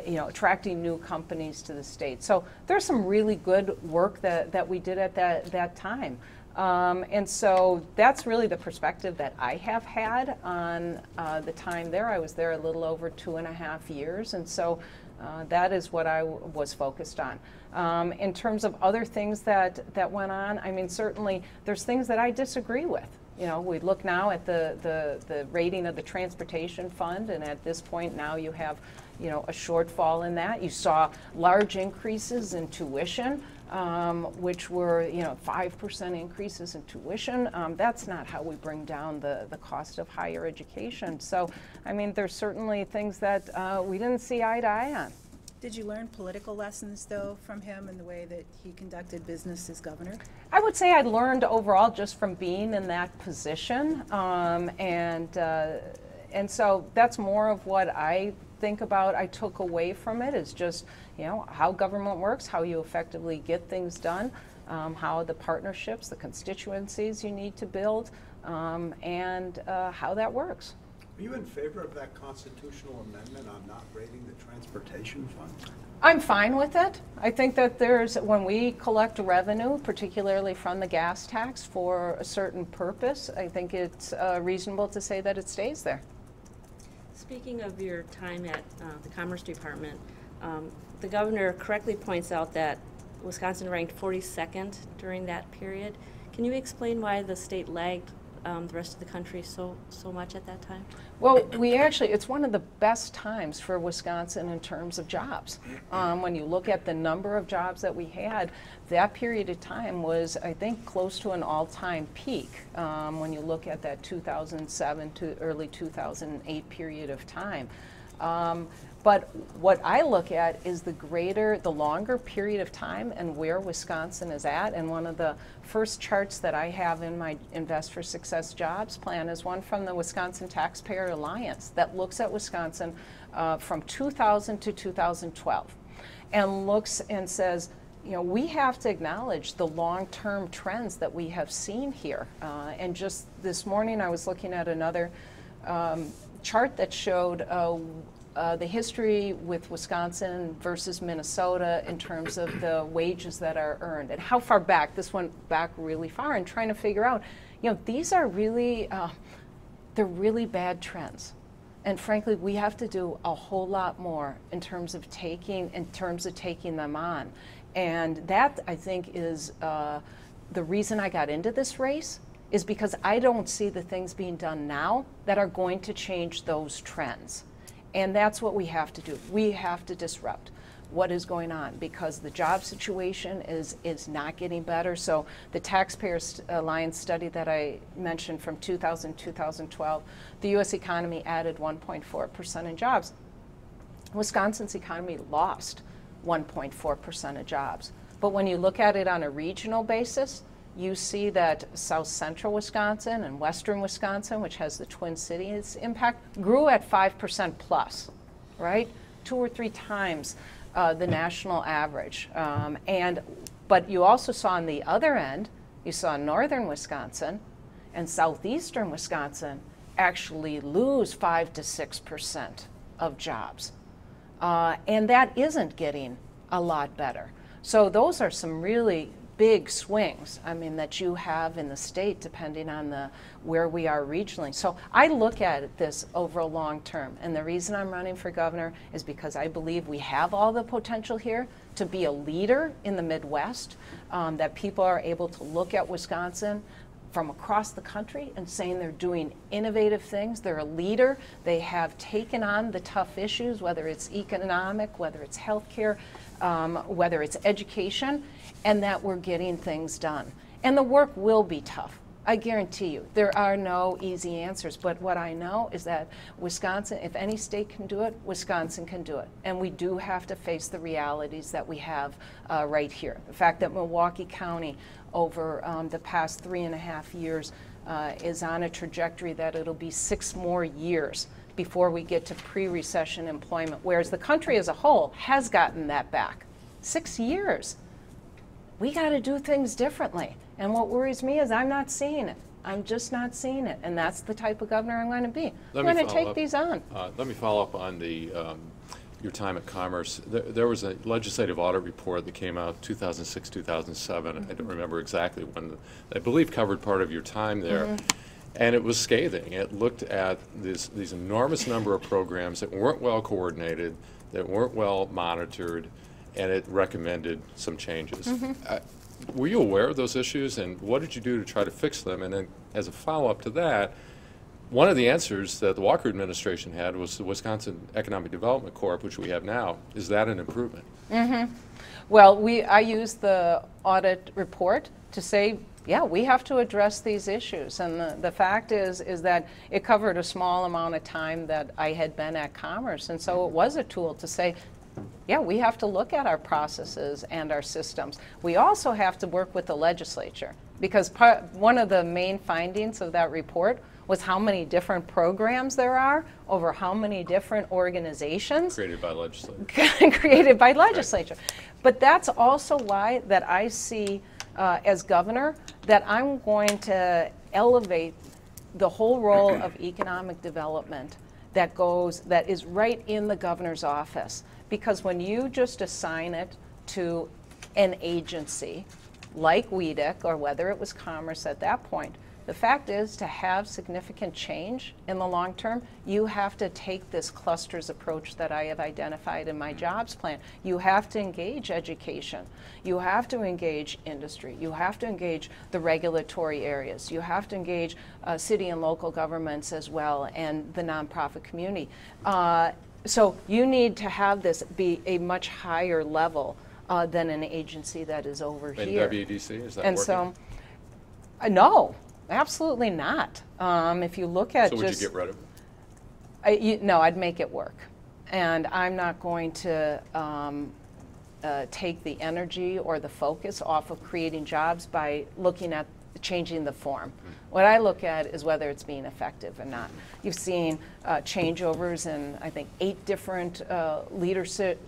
[SPEAKER 2] You know, attracting new companies to the state. So there's some really good work that we did at that time. And so that's really the perspective that I have had on the time there. I was there a little over 2.5 years, and so that is what I was focused on. In terms of other things that went on, I mean, certainly there's things that I disagree with. You know, we look now at the rating of the transportation fund, and at this point now you have, you know, a shortfall in that. You saw large increases in tuition, which were, you know, 5% increases in tuition. That's not how we bring down the cost of higher education. So, I mean, there's certainly things that we didn't see eye to eye on.
[SPEAKER 7] Did you learn political lessons, though, from him and the way that he conducted business as governor?
[SPEAKER 2] I would say I learned overall just from being in that position, and so that's more of what I think about. I took away from it is just, you know, how government works, how you effectively get things done, how the partnerships, the constituencies you need to build, and how that works.
[SPEAKER 3] Are you in favor of that constitutional amendment on not rating the transportation fund?
[SPEAKER 2] I'm fine with it. I think that when we collect revenue, particularly from the gas tax for a certain purpose, I think it's reasonable to say that it stays there.
[SPEAKER 9] Speaking of your time at the Commerce Department, the governor correctly points out that Wisconsin ranked 42nd during that period. Can you explain why the state lagged the rest of the country so much at that time?
[SPEAKER 2] Well, it's one of the best times for Wisconsin in terms of jobs. When you look at the number of jobs that we had, that period of time was, I think, close to an all-time peak when you look at that 2007 to early 2008 period of time. But what I look at is the longer period of time and where Wisconsin is at. And one of the first charts that I have in my Invest for Success Jobs plan is one from the Wisconsin Taxpayer Alliance that looks at Wisconsin from 2000 to 2012 and looks and says, you know, we have to acknowledge the long-term trends that we have seen here. And just this morning I was looking at another chart that showed the history with Wisconsin versus Minnesota in terms of the wages that are earned and how far back. This went back really far, and trying to figure out, you know, these are really, they're really bad trends. And frankly, we have to do a whole lot more in terms of taking them on. And that, I think, is the reason I got into this race, is because I don't see the things being done now that are going to change those trends. And that's what we have to do. We have to disrupt what is going on because the job situation is not getting better. So the Taxpayer Alliance study that I mentioned from 2000 to 2012, the U.S. economy added 1.4% in jobs. Wisconsin's economy lost 1.4% of jobs. But when you look at it on a regional basis, you see that South Central Wisconsin and Western Wisconsin, which has the Twin Cities impact, grew at 5% plus, right? 2 or 3 times the national average. But you also saw on the other end, you saw Northern Wisconsin and Southeastern Wisconsin actually lose 5 to 6% of jobs. And that isn't getting a lot better. So those are some really big swings, I mean, that you have in the state depending on where we are regionally. So I look at this over a long term, and the reason I'm running for governor is because I believe we have all the potential here to be a leader in the Midwest, that people are able to look at Wisconsin from across the country and saying they're doing innovative things. They're a leader. They have taken on the tough issues, whether it's economic, whether it's healthcare, whether it's education, and that we're getting things done. And the work will be tough. I guarantee you, there are no easy answers, but what I know is that Wisconsin, if any state can do it, Wisconsin can do it. And we do have to face the realities that we have right here. The fact that Milwaukee County over the past 3.5 years is on a trajectory that it'll be 6 more years before we get to pre-recession employment, whereas the country as a whole has gotten that back. 6 years. We got to do things differently. And what worries me is I'm not seeing it. I'm just not seeing it. And that's the type of governor I'm going to be. I'm going to take these on.
[SPEAKER 1] Let me follow up on the your time at Commerce. There was a legislative audit report that came out 2006, 2007. I don't remember exactly when. I believe covered part of your time there. And it was scathing. It looked at these enormous number of programs that weren't well coordinated, that weren't well monitored, and it recommended some changes. Were you aware of those issues, and what did you do to try to fix them? And then as a follow-up to that, one of the answers that the Walker administration had was the Wisconsin Economic Development Corp, which we have now. Is that an improvement?
[SPEAKER 2] Well, I used the audit report to say, yeah, we have to address these issues. And the fact is that it covered a small amount of time that I had been at Commerce. And so it was a tool to say, yeah, we have to look at our processes and our systems. We also have to work with the legislature, because one of the main findings of that report was how many different programs there are over how many different organizations.
[SPEAKER 1] Created by legislature.
[SPEAKER 2] Created by legislature. Right. But that's also why that I see as governor that I'm going to elevate the whole role of economic development that is right in the governor's office. Because when you just assign it to an agency like WEDC, or whether it was Commerce at that point, the fact is, to have significant change in the long term, you have to take this clusters approach that I have identified in my jobs plan. You have to engage education. You have to engage industry. You have to engage the regulatory areas. You have to engage city and local governments as well, and the nonprofit community. So you need to have this be a much higher level than an agency that is over here.
[SPEAKER 1] And WDC, is that
[SPEAKER 2] and
[SPEAKER 1] working?
[SPEAKER 2] So, no. Absolutely not. If you look at
[SPEAKER 1] so would you get rid of it?
[SPEAKER 2] No, I'd make it work. And I'm not going to take the energy or the focus off of creating jobs by looking at changing the form. What I look at is whether it's being effective or not. You've seen changeovers in, I think, 8 different leadership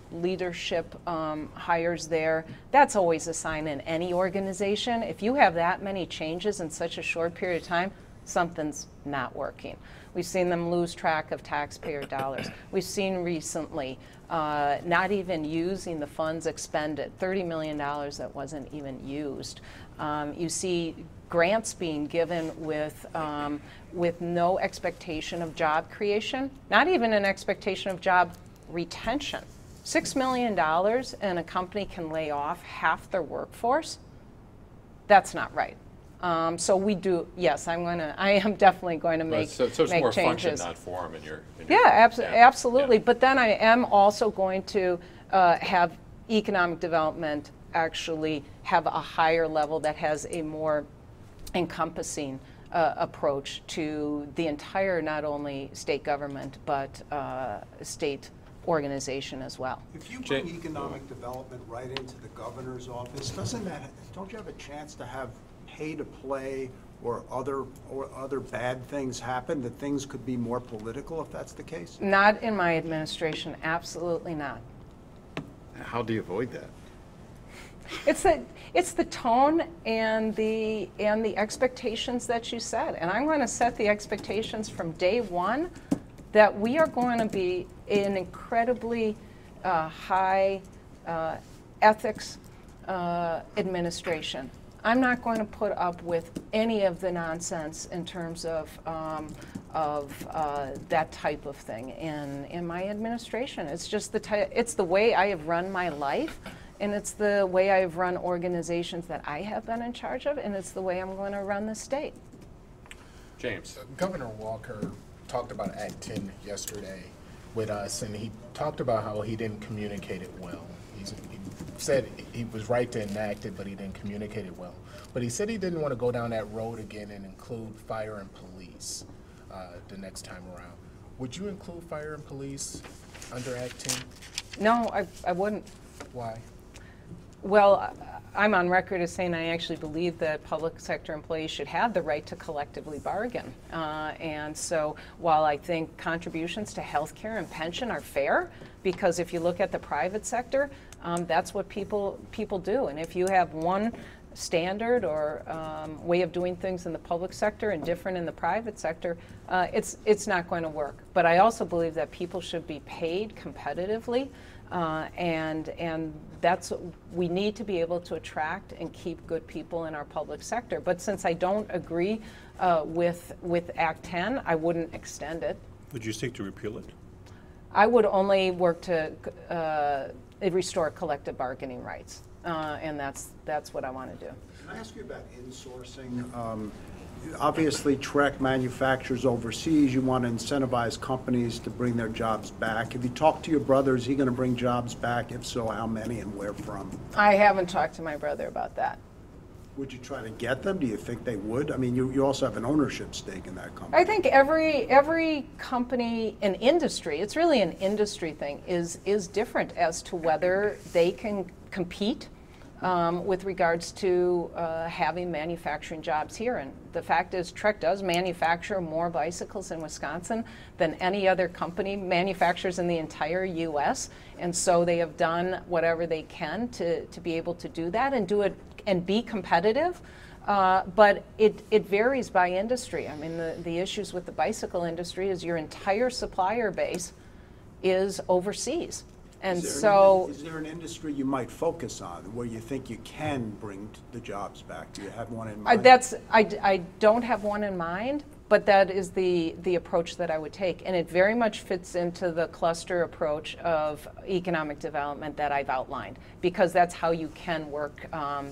[SPEAKER 2] hires there. That's always a sign in any organization. If you have that many changes in such a short period of time, something's not working. We've seen them lose track of taxpayer dollars. We've seen recently not even using the funds expended, $30 million that wasn't even used. You see grants being given with no expectation of job creation, not even an expectation of job retention. $6 million and a company can lay off half their workforce? That's not right. So we do, yes, I am definitely going to make
[SPEAKER 1] so it's more
[SPEAKER 2] changes.
[SPEAKER 1] Function, not form in your
[SPEAKER 2] absolutely.
[SPEAKER 1] Yeah.
[SPEAKER 2] But then I am also going to have economic development actually have a higher level that has a more encompassing approach to the entire, not only state government, but state organization as well.
[SPEAKER 3] If you bring economic development right into the governor's office, don't you have a chance to have pay to play or other bad things happen, that things could be more political if that's the case?
[SPEAKER 2] Not in my administration, absolutely not.
[SPEAKER 4] How do you avoid that?
[SPEAKER 2] It's the tone and the expectations that you set, and I'm going to set the expectations from day one that we are going to be an incredibly high ethics administration. I'm not going to put up with any of the nonsense in terms of that type of thing in my administration. It's just it's the way I have run my life. And it's the way I've run organizations that I have been in charge of, and it's the way I'm going to run the state.
[SPEAKER 1] James.
[SPEAKER 8] Governor Walker talked about Act 10 yesterday with us, and he talked about how he didn't communicate it well. He said he was right to enact it, but he didn't communicate it well. But he said he didn't want to go down that road again and include fire and police the next time around. Would you include fire and police under Act 10?
[SPEAKER 2] No, I wouldn't.
[SPEAKER 8] Why?
[SPEAKER 2] Well, I'm on record as saying I actually believe that public sector employees should have the right to collectively bargain. And so while I think contributions to health care and pension are fair, because if you look at the private sector, that's what people do. And if you have one standard or way of doing things in the public sector and different in the private sector, it's not going to work. But I also believe that people should be paid competitively, and that's we need to be able to attract and keep good people in our public sector. But since I don't agree with Act 10, I wouldn't extend it.
[SPEAKER 6] Would you seek to repeal it?
[SPEAKER 2] I would only work to restore collective bargaining rights. And that's what I want to do.
[SPEAKER 3] Can I ask you about insourcing? Obviously, Trek manufactures overseas. You want to incentivize companies to bring their jobs back. Have you talked to your brother? Is he going to bring jobs back? If so, how many and where from?
[SPEAKER 2] I haven't talked to my brother about that.
[SPEAKER 3] Would you try to get them? Do you think they would? I mean, you also have an ownership stake in that company.
[SPEAKER 2] I think every company and industry, it's really an industry thing, is different as to whether they can compete with regards to having manufacturing jobs here. And the fact is, Trek does manufacture more bicycles in Wisconsin than any other company manufactures in the entire U.S. And so they have done whatever they can to be able to do that and do it and be competitive. But it varies by industry. I mean, the issues with the bicycle industry is your entire supplier base is overseas. And so,
[SPEAKER 3] is there an industry you might focus on where you think you can bring the jobs back? Do you have one in mind?
[SPEAKER 2] I don't have one in mind, but that is the approach that I would take. And it very much fits into the cluster approach of economic development that I've outlined, because that's how you can work,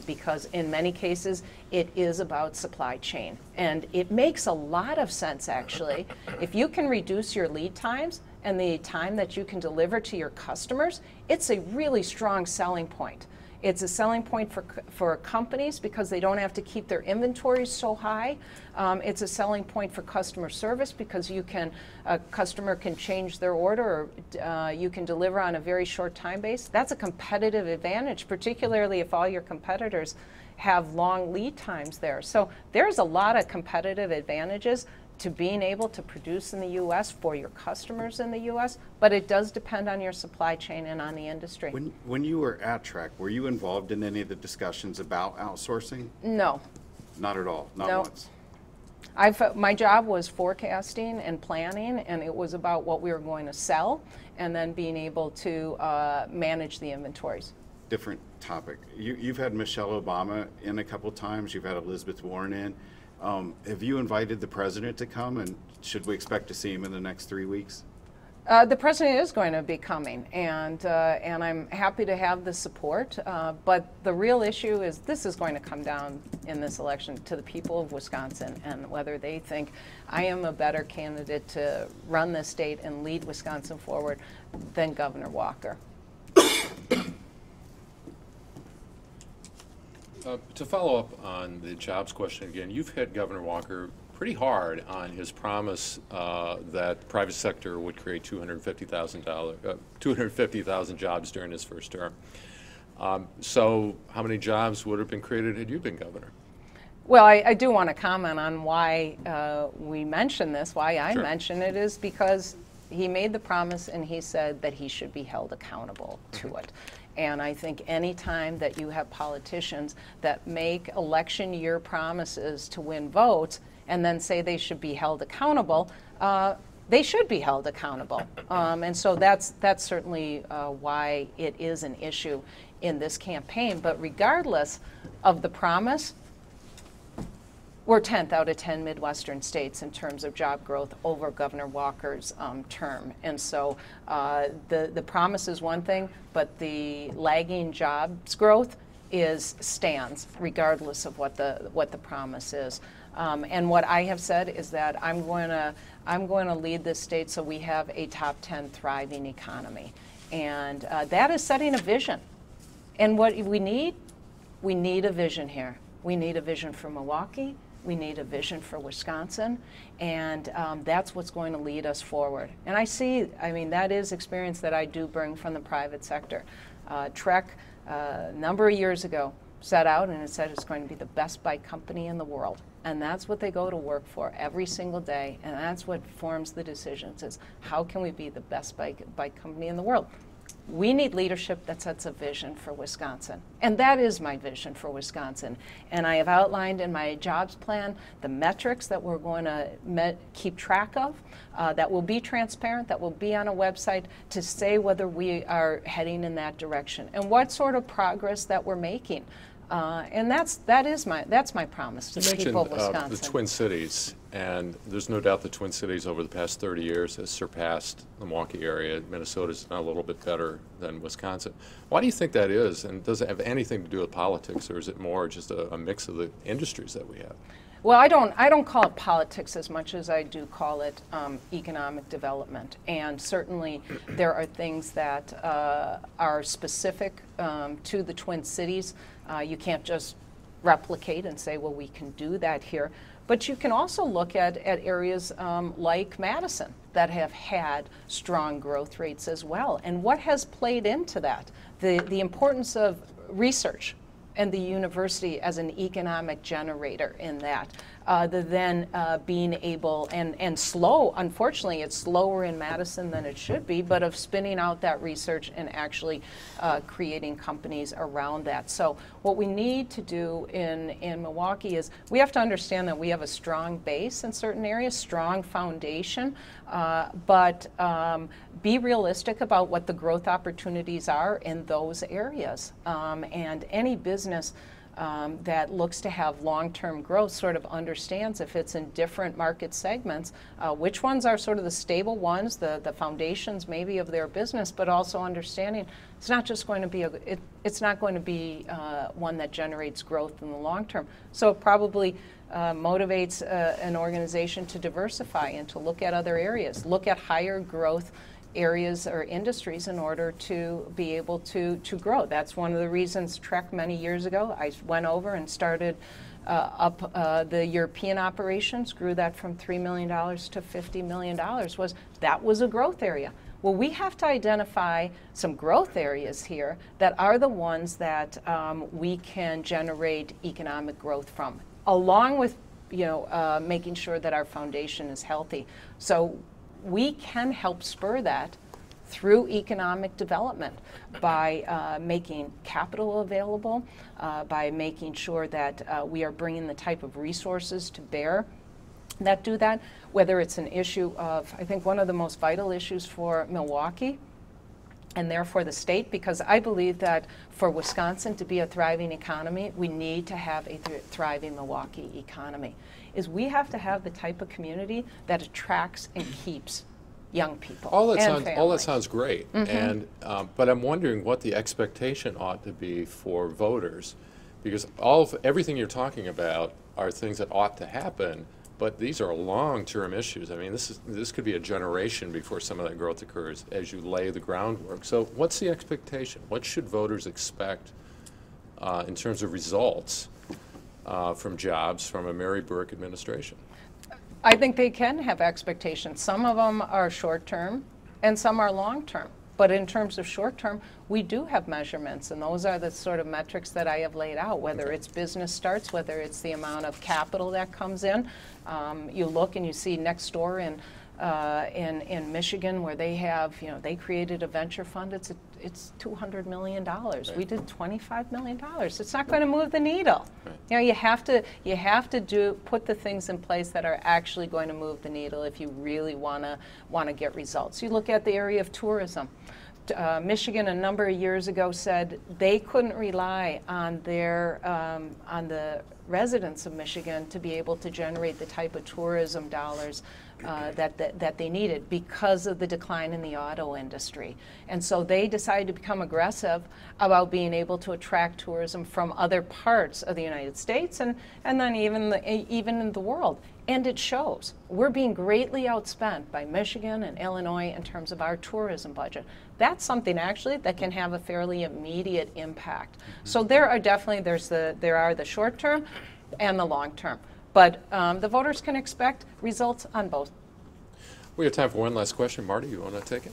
[SPEAKER 2] because in many cases it is about supply chain. And it makes a lot of sense, actually. If you can reduce your lead times and the time that you can deliver to your customers, it's a really strong selling point. It's a selling point for companies because they don't have to keep their inventories so high. It's a selling point for customer service because a customer can change their order, or you can deliver on a very short time base. That's a competitive advantage, particularly if all your competitors have long lead times there. So there's a lot of competitive advantages to being able to produce in the U.S. for your customers in the U.S., but it does depend on your supply chain and on the industry.
[SPEAKER 4] When you were at Trek, were you involved in any of the discussions about outsourcing?
[SPEAKER 2] No.
[SPEAKER 4] Not at all? Not
[SPEAKER 2] no.
[SPEAKER 4] once?
[SPEAKER 2] My job was forecasting and planning, and it was about what we were going to sell and then being able to manage the inventories.
[SPEAKER 4] Different topic. You've had Michelle Obama in a couple times. You've had Elizabeth Warren in. Have you invited the president to come, and should we expect to see him in the next 3 weeks?
[SPEAKER 2] The president is going to be coming, and I'm happy to have the support. But the real issue is this is going to come down in this election to the people of Wisconsin and whether they think I am a better candidate to run this state and lead Wisconsin forward than Governor Walker.
[SPEAKER 1] To follow up on the jobs question again, you've hit Governor Walker pretty hard on his promise that the private sector would create 250,000 jobs during his first term. So how many jobs would have been created had you been governor?
[SPEAKER 2] Well, I do want to comment on why we mention this, why I mention it, is because he made the promise and he said that he should be held accountable to it. And I think any time that you have politicians that make election year promises to win votes and then say they should be held accountable, they should be held accountable. And so that's certainly why it is an issue in this campaign. But regardless of the promise, we're 10th out of 10 Midwestern states in terms of job growth over Governor Walker's term. And so the promise is one thing, but the lagging jobs growth stands regardless of what the promise is. And what I have said is that I'm going to lead this state so we have a top 10 thriving economy. And that is setting a vision. And what we need a vision here. We need a vision for Milwaukee. We need a vision for Wisconsin, and that's what's going to lead us forward. And I mean, that is experience that I do bring from the private sector. Trek, a number of years ago, set out and it said it's going to be the best bike company in the world. And that's what they go to work for every single day, and that's what forms the decisions, is how can we be the best bike company in the world? We need leadership that sets a vision for Wisconsin. And that is my vision for Wisconsin. And I have outlined in my jobs plan the metrics that we're going to keep track of, that will be transparent, that will be on a website to say whether we are heading in that direction and what sort of progress that we're making. And that's my promise to the people of Wisconsin.
[SPEAKER 1] The Twin Cities, and there's no doubt the Twin Cities over the past 30 years has surpassed the Milwaukee area. Minnesota's now a little bit better than Wisconsin. Why do you think that is? And does it have anything to do with politics, or is it more just a mix of the industries that we have?
[SPEAKER 2] Well, I don't call it politics as much as I do call it economic development. And certainly there are things that are specific to the Twin Cities. You can't just replicate and say, well, we can do that here. But you can also look at areas like Madison that have had strong growth rates as well. And what has played into that? The importance of research and the university as an economic generator in that, than being able, and slow, unfortunately it's slower in Madison than it should be, but of spinning out that research and actually creating companies around that. So what we need to do in Milwaukee is we have to understand that we have a strong base in certain areas, strong foundation, but be realistic about what the growth opportunities are in those areas. And any business that looks to have long-term growth sort of understands, if it's in different market segments, which ones are sort of the stable ones, the foundations maybe of their business, but also understanding it's not just going to be it's not going to be one that generates growth in the long term. So it probably motivates an organization to diversify and to look at other areas, look at higher growth areas or industries in order to be able to grow. That's one of the reasons Trek many years ago, I went over and started up the European operations, grew that from $3 million to $50 million, that was a growth area. Well, we have to identify some growth areas here that are the ones that we can generate economic growth from, along with making sure that our foundation is healthy. So we can help spur that through economic development by making capital available, by making sure that we are bringing the type of resources to bear that do that, whether it's an issue of, I think one of the most vital issues for Milwaukee and therefore the state, because I believe that for Wisconsin to be a thriving economy, we need to have a thriving Milwaukee economy, is we have to have the type of community that attracts and keeps young people.
[SPEAKER 1] All that sounds great, and but I'm wondering what the expectation ought to be for voters, because everything you're talking about are things that ought to happen, but these are long-term issues. I mean, this could be a generation before some of that growth occurs as you lay the groundwork. So what's the expectation? What should voters expect in terms of results from jobs from a Mary Burke administration?
[SPEAKER 2] I think they can have expectations. Some of them are short-term and some are long-term. But in terms of short-term, we do have measurements, and those are the sort of metrics that I have laid out, whether it's business starts, whether it's the amount of capital that comes in. You look and you see next door in Michigan where they have, they created a venture fund. It's $200 million. Right. We did $25 million. It's not going to move the needle. Right. You have to put the things in place that are actually going to move the needle if you really want to get results. You look at the area of tourism. Michigan a number of years ago said they couldn't rely on on the residents of Michigan to be able to generate the type of tourism dollars that they needed because of the decline in the auto industry. And so they decided to become aggressive about being able to attract tourism from other parts of the United States and then even in the world. And it shows. We're being greatly outspent by Michigan and Illinois in terms of our tourism budget. That's something actually that can have a fairly immediate impact. So there are definitely, there are the short term and the long term. But the voters can expect results on both.
[SPEAKER 1] We have time for one last question. Marty, you want to take it?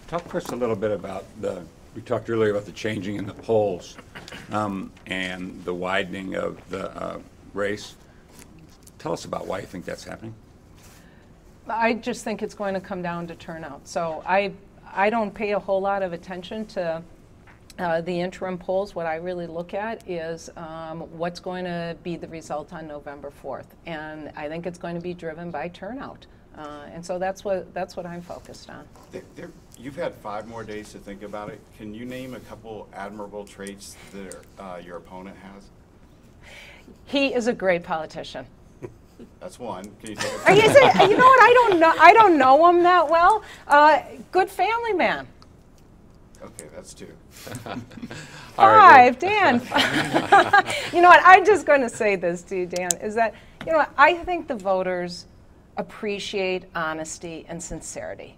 [SPEAKER 5] Talk to us a little bit about we talked earlier about the changing in the polls and the widening of the race. Tell us about why you think that's happening.
[SPEAKER 2] I just think it's going to come down to turnout. So I don't pay a whole lot of attention to the interim polls. What I really look at is what's going to be the result on November 4th. And I think it's going to be driven by turnout. And so that's what I'm focused on.
[SPEAKER 4] You've had 5 more days to think about it. Can you name a couple admirable traits that your opponent has?
[SPEAKER 2] He is a great politician.
[SPEAKER 4] That's one. Can you take
[SPEAKER 2] Are you saying, you know what? I don't know him that well. Good family man.
[SPEAKER 4] Okay, that's 2.
[SPEAKER 1] All right,
[SPEAKER 2] 5, Dan. You know what? I'm just going to say this to you, Dan, is that, you know what, I think the voters appreciate honesty and sincerity.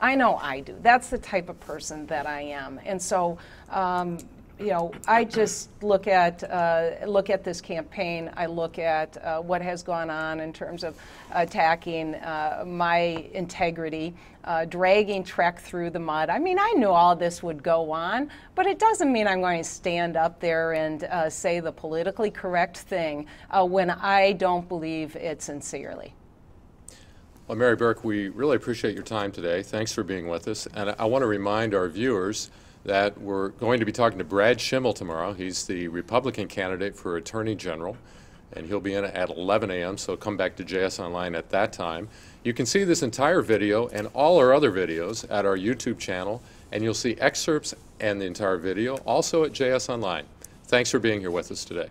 [SPEAKER 2] I know I do. That's the type of person that I am. And so, you know, I just look at this campaign. I look at what has gone on in terms of attacking my integrity, dragging Trek through the mud. I mean, I knew all this would go on, but it doesn't mean I'm going to stand up there and say the politically correct thing when I don't believe it sincerely.
[SPEAKER 1] Well, Mary Burke, we really appreciate your time today. Thanks for being with us. And I want to remind our viewers that we're going to be talking to Brad Schimmel tomorrow. He's the Republican candidate for Attorney General, and he'll be in at 11 a.m., so come back to JSOnline at that time. You can see this entire video and all our other videos at our YouTube channel, and you'll see excerpts and the entire video also at JSOnline. Thanks for being here with us today.